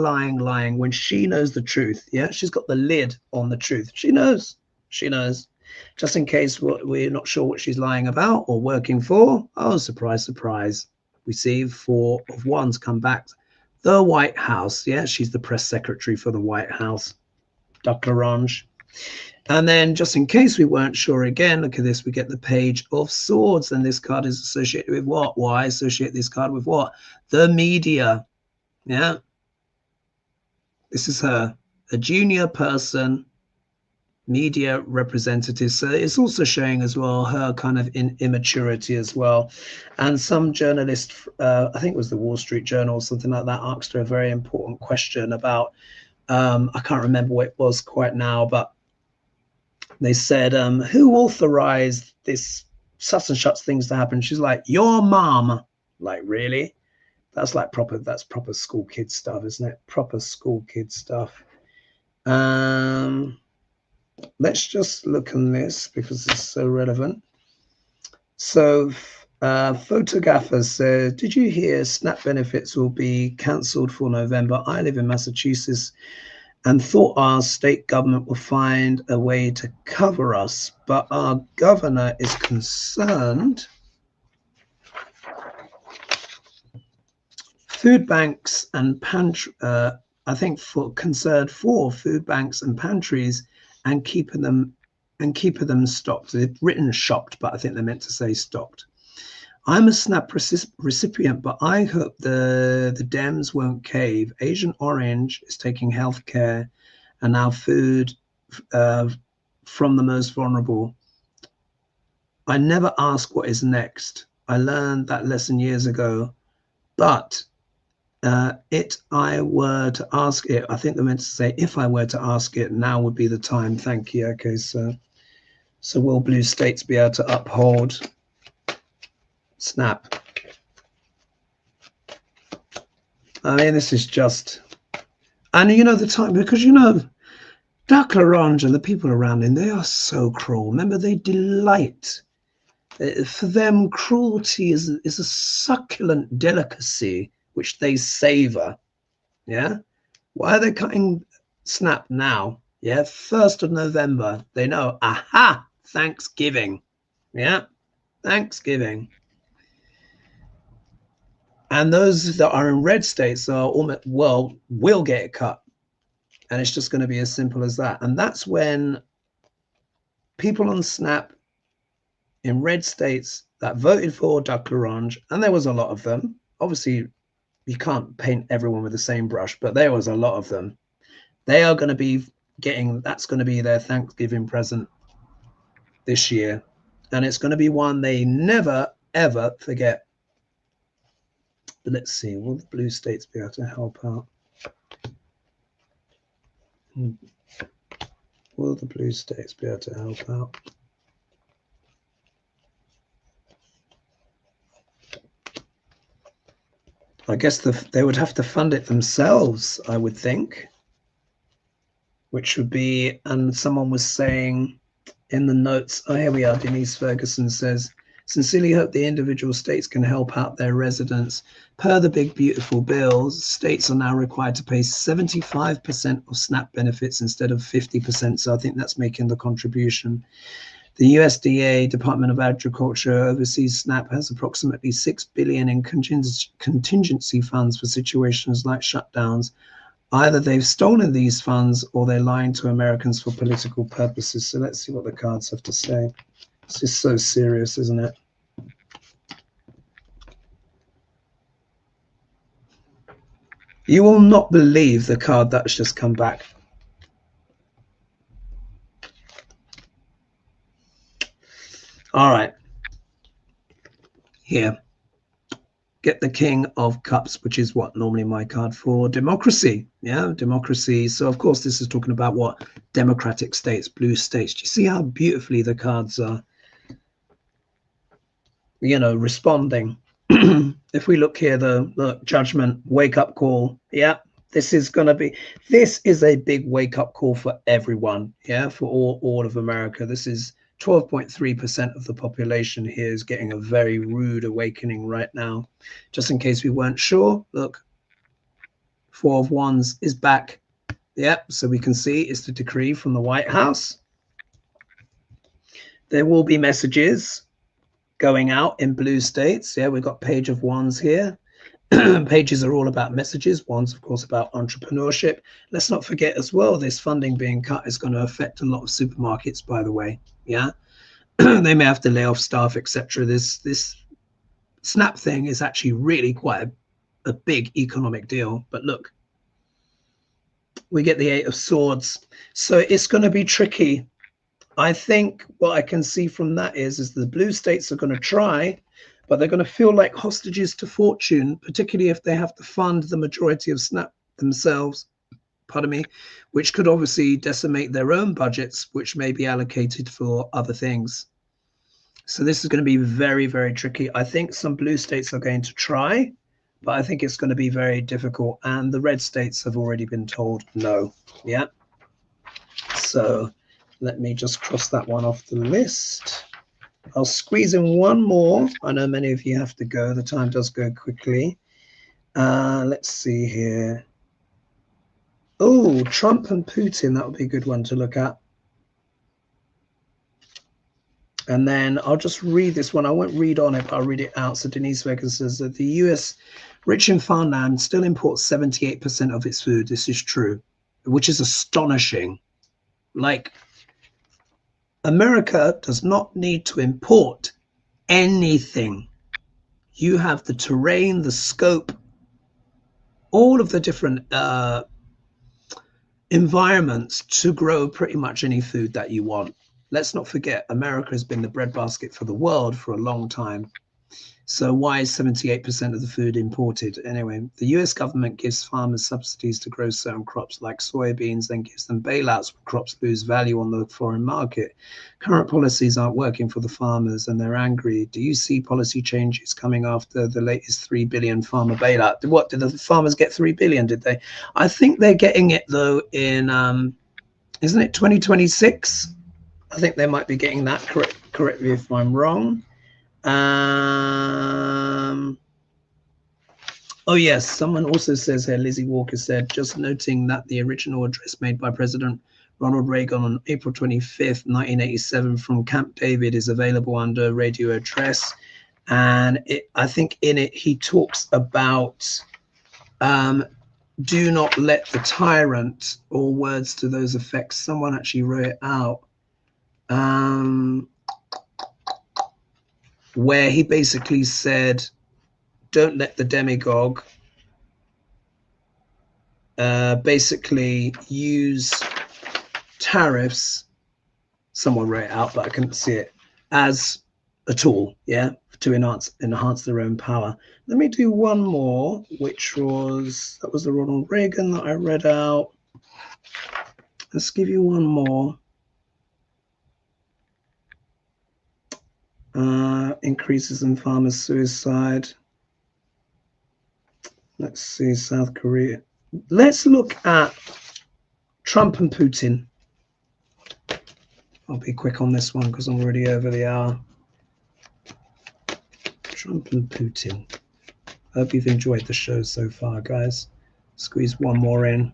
when she knows the truth. Yeah, she's got the lid on the truth. She knows. Just in case we're not sure what she's lying about or working for. Oh, surprise, surprise. We see 4 of Wands come back. The White House. Yeah, she's the press secretary for the White House. Duck L'Orange. And then just in case we weren't sure again, look at this, we get the Page of Swords. And this card is associated with what? Why associate this card with what? The media. Yeah. This is her, a junior person, media representative. So it's also showing as well her kind of immaturity as well. And some journalist, I think it was the Wall Street Journal or something like that, asked her a very important question about, I can't remember what it was quite now, but they said, who authorized this such and such things to happen? She's like, your mom. Like, really? That's proper school kid stuff, isn't it? Proper school kid stuff. Let's just look on this because it's so relevant. So Photographer said, did you hear SNAP benefits will be cancelled for November? I live in Massachusetts and thought our state government will find a way to cover us, but our governor is concerned. Food banks and concerned for food banks and pantries and keeping them stocked. They've written shopped, but I think they meant to say stocked. I'm a SNAP recipient, but I hope the Dems won't cave. Agent Orange is taking healthcare and now food from the most vulnerable. I never ask what is next. I learned that lesson years ago, but I were to ask it, I think they meant to say, if I were to ask it, now would be the time. Thank you. Okay, so will blue states be able to uphold SNAP? I mean, this is just, and you know the time, because you know Duck L'Orange and the people around him, they are so cruel. Remember, they delight. For them, cruelty is a succulent delicacy which they savor. Yeah, why are they cutting SNAP now? Yeah, 1st of November. They know, aha, Thanksgiving. Yeah, Thanksgiving. And those that are in red states are almost, well, will get it cut. And it's just going to be as simple as that. And that's when people on SNAP in red states that voted for Duck L'Orange, and there was a lot of them. Obviously, you can't paint everyone with the same brush, but there was a lot of them. They are going to be getting, that's going to be their Thanksgiving present this year. And it's going to be one they never, ever forget. But let's see, will the blue states be able to help out? Will the blue states be able to help out? I guess they would have to fund it themselves, I would think. Which would be, and someone was saying in the notes, oh, here we are, Denise Ferguson says, sincerely hope the individual states can help out their residents. Per the big, beautiful bill, states are now required to pay 75% of SNAP benefits instead of 50%. So I think that's making the contribution. The USDA, Department of Agriculture, oversees SNAP, has approximately $6 billion in contingency funds for situations like shutdowns. Either they've stolen these funds or they're lying to Americans for political purposes. So let's see what the cards have to say. This is so serious, isn't it? You will not believe the card that's just come back. All right. Here. Get the King of Cups, which is what normally my card for democracy. Yeah, democracy. So, of course, this is talking about what? Democratic states, blue states. Do you see how beautifully the cards are, you know, responding? If we look here, the judgment, wake up call. Yeah, This is going to be, this is a big wake-up call for everyone, yeah, for all of America. This is 12.3% of the population here is getting a very rude awakening right now. Just in case we weren't sure, look, Four of Wands is back. Yep, so we can see it's the decree from the White House. There will be messages going out in blue states. Yeah, we've got Page of Wands here. Pages are all about messages. Wands, of course, about entrepreneurship. Let's not forget as well, this funding being cut is going to affect a lot of supermarkets, by the way. Yeah, they may have to lay off staff, etc. This SNAP thing is actually really quite a big economic deal. But look, we get the Eight of Swords. So it's going to be tricky. I think what I can see from that is the blue states are going to try, but they're going to feel like hostages to fortune, particularly if they have to fund the majority of SNAP themselves, pardon me, which could obviously decimate their own budgets, which may be allocated for other things. So this is going to be very, very tricky. I think some blue states are going to try, but I think it's going to be very difficult. And the red states have already been told no. Yeah. So let me just cross that one off the list. I'll squeeze in one more. I know many of you have to go. The time does go quickly. Let's see here. Oh, Trump and Putin. That would be a good one to look at. And then I'll just read this one. I won't read on it, but I'll read it out. So Denise Vexed says that the US, rich in farmland, still imports 78% of its food. This is true, which is astonishing. Like, America does not need to import anything. You have the terrain, the scope, all of the different environments to grow pretty much any food that you want. Let's not forget, America has been the breadbasket for the world for a long time. So why is 78% of the food imported? Anyway, the US government gives farmers subsidies to grow certain crops like soybeans, then gives them bailouts when crops lose value on the foreign market. Current policies aren't working for the farmers and they're angry. Do you see policy changes coming after the latest 3 billion farmer bailout? What, did the farmers get 3 billion, did they? I think they're getting it though in, isn't it 2026? I think they might be getting that, correct me if I'm wrong. Oh yes, someone also says here, Lizzie Walker said, just noting that the original address made by President Ronald Reagan on April 25th, 1987 from Camp David is available under radio address. And I think in it, he talks about do not let the tyrant, or words to those effects. Someone actually wrote it out. Where he basically said, don't let the demagogue basically use tariffs, someone wrote it out, but I couldn't see it, as a tool, yeah, to enhance their own power. Let me do one more, which was, that was the Ronald Reagan that I read out. Let's give you one more. Increases in farmer suicide. Let's see, South Korea. Let's look at Trump and Putin. I'll be quick on this one because I'm already over the hour. Trump and Putin. I hope you've enjoyed the show so far, guys. Squeeze one more in.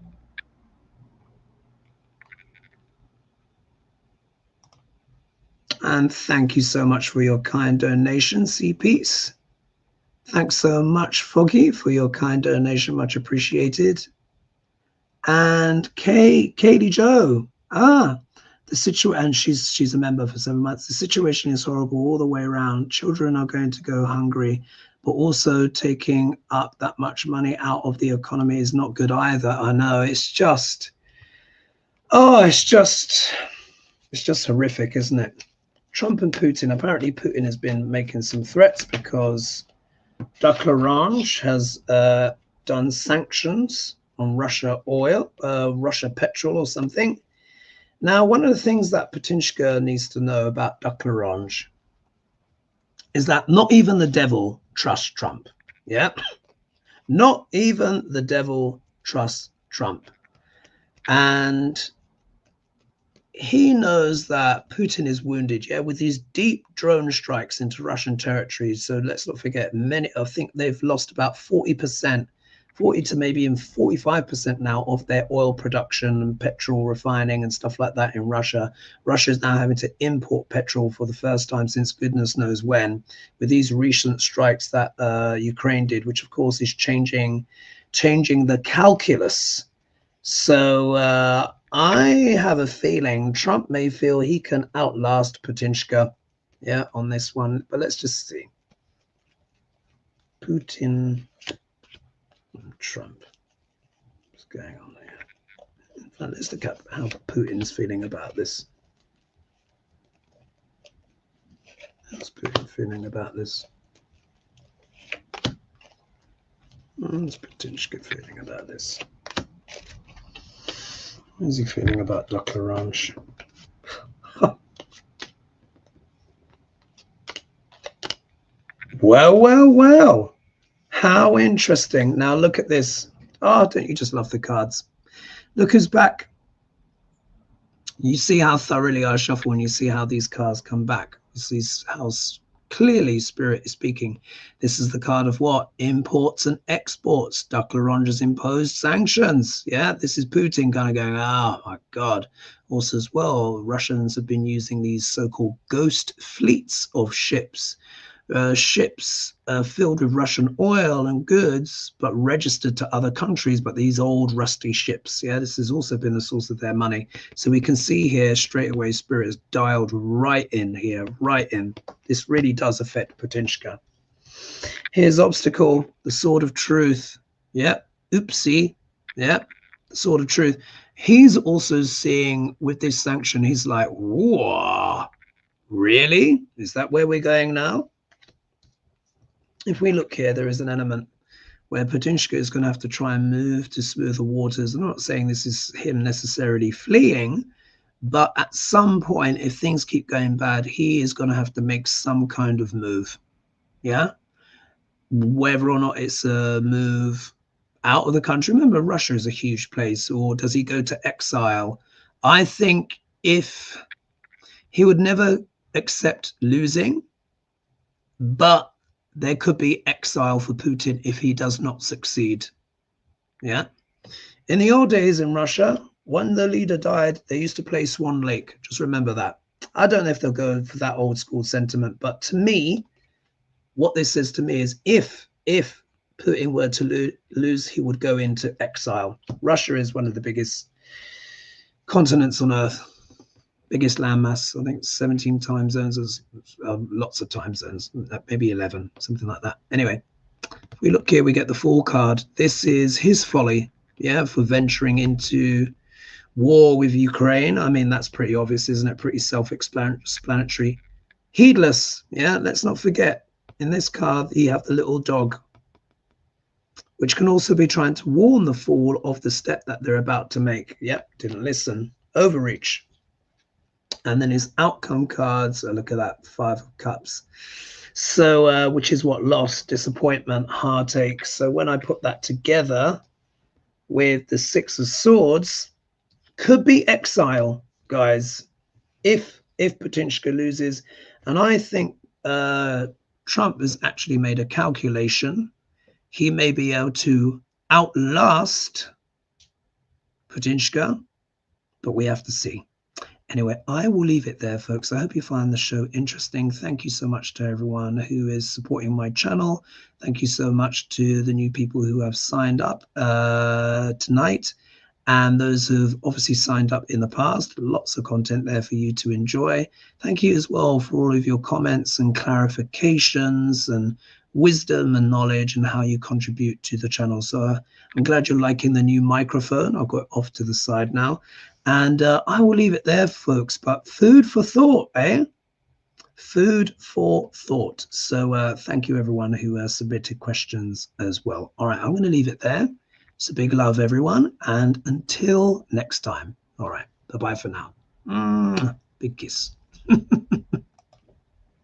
And thank you so much for your kind donation, Sea Peace. Thanks so much, Foggy, for your kind donation, much appreciated. And Katie Joe, the situation, and she's a member for 7 months. The situation is horrible all the way around. Children are going to go hungry, but also taking up that much money out of the economy is not good either. I know, it's just, oh, it's just horrific, isn't it? Trump and Putin, apparently Putin has been making some threats because Degrasse has done sanctions on Russia oil, Russia petrol or something. Now, one of the things that Putinska needs to know about Degrasse is that not even the devil trusts Trump. Yeah, not even the devil trusts Trump. And he knows that Putin is wounded, yeah, with these deep drone strikes into Russian territories. So let's not forget, I think they've lost about 40%, 40 to maybe even 45% now of their oil production and petrol refining and stuff like that in Russia. Russia is now having to import petrol for the first time since goodness knows when, with these recent strikes that Ukraine did, which of course is changing the calculus. So I have a feeling Trump may feel he can outlast Putinska, yeah, on this one. But let's just see. Putin, Trump. What's going on there? In fact, let's look at how Putin's feeling about this. How's Putin feeling about this? How's Putinska feeling about this? How's he feeling about Degrasse? Well. How interesting. Now look at this. Oh, don't you just love the cards? Look who's back. You see how thoroughly I shuffle and you see how these cards come back. You see how clearly Spirit is speaking. This is the card of what? Imports and exports. Degrasse has imposed sanctions. Yeah, this is Putin kind of going, oh my God. Also as well, Russians have been using these so-called ghost fleets of ships. Ships filled with Russian oil and goods, but registered to other countries, but these old rusty ships. Yeah, this has also been the source of their money. So we can see here straight away, Spirit is dialed right in here, right in. This really does affect Putinska. Here's obstacle, the sword of truth. Yep, oopsie. Yep, the sword of truth. He's also seeing with this sanction, he's like, whoa, really? Is that where we're going now? If we look here, there is an element where Putinska is going to have to try and move to smoother waters. I'm not saying this is him necessarily fleeing, but at some point, if things keep going bad, he is going to have to make some kind of move. Yeah? Whether or not it's a move out of the country. Remember, Russia is a huge place. Or does he go to exile? I think if he would never accept losing, but there could be exile for Putin if he does not succeed. Yeah. In the old days in Russia, when the leader died, they used to play Swan Lake. Just remember that. I don't know if they'll go for that old school sentiment, but to me, what this says to me is if Putin were to lose, he would go into exile. Russia is one of the biggest continents on earth. Biggest landmass, I think 17 time zones, there's lots of time zones, maybe 11, something like that. Anyway, if we look here, we get the Fool card. This is his folly, yeah, for venturing into war with Ukraine. I mean, that's pretty obvious, isn't it? Pretty self-explanatory. Heedless, yeah, let's not forget, in this card, you have the little dog, which can also be trying to warn the Fool of the step that they're about to make. Yep, didn't listen. Overreach. And then his outcome cards, look at that, 5 of Cups. So, which is what? Loss, disappointment, heartache. So when I put that together with the 6 of Swords, could be exile, guys, if Putinska loses. And I think Trump has actually made a calculation. He may be able to outlast Putinska, but we have to see. Anyway, I will leave it there, folks. I hope you find the show interesting. Thank you so much to everyone who is supporting my channel. Thank you so much to the new people who have signed up tonight, and those who've obviously signed up in the past. Lots of content there for you to enjoy. Thank you as well for all of your comments and clarifications and wisdom and knowledge and how you contribute to the channel. So I'm glad you're liking the new microphone. I'll go off to the side now. And I will leave it there, folks. But food for thought, eh? Food for thought. So thank you, everyone who submitted questions as well. All right, I'm going to leave it there. It's a big love, everyone. And until next time. All right, bye-bye for now. Big kiss.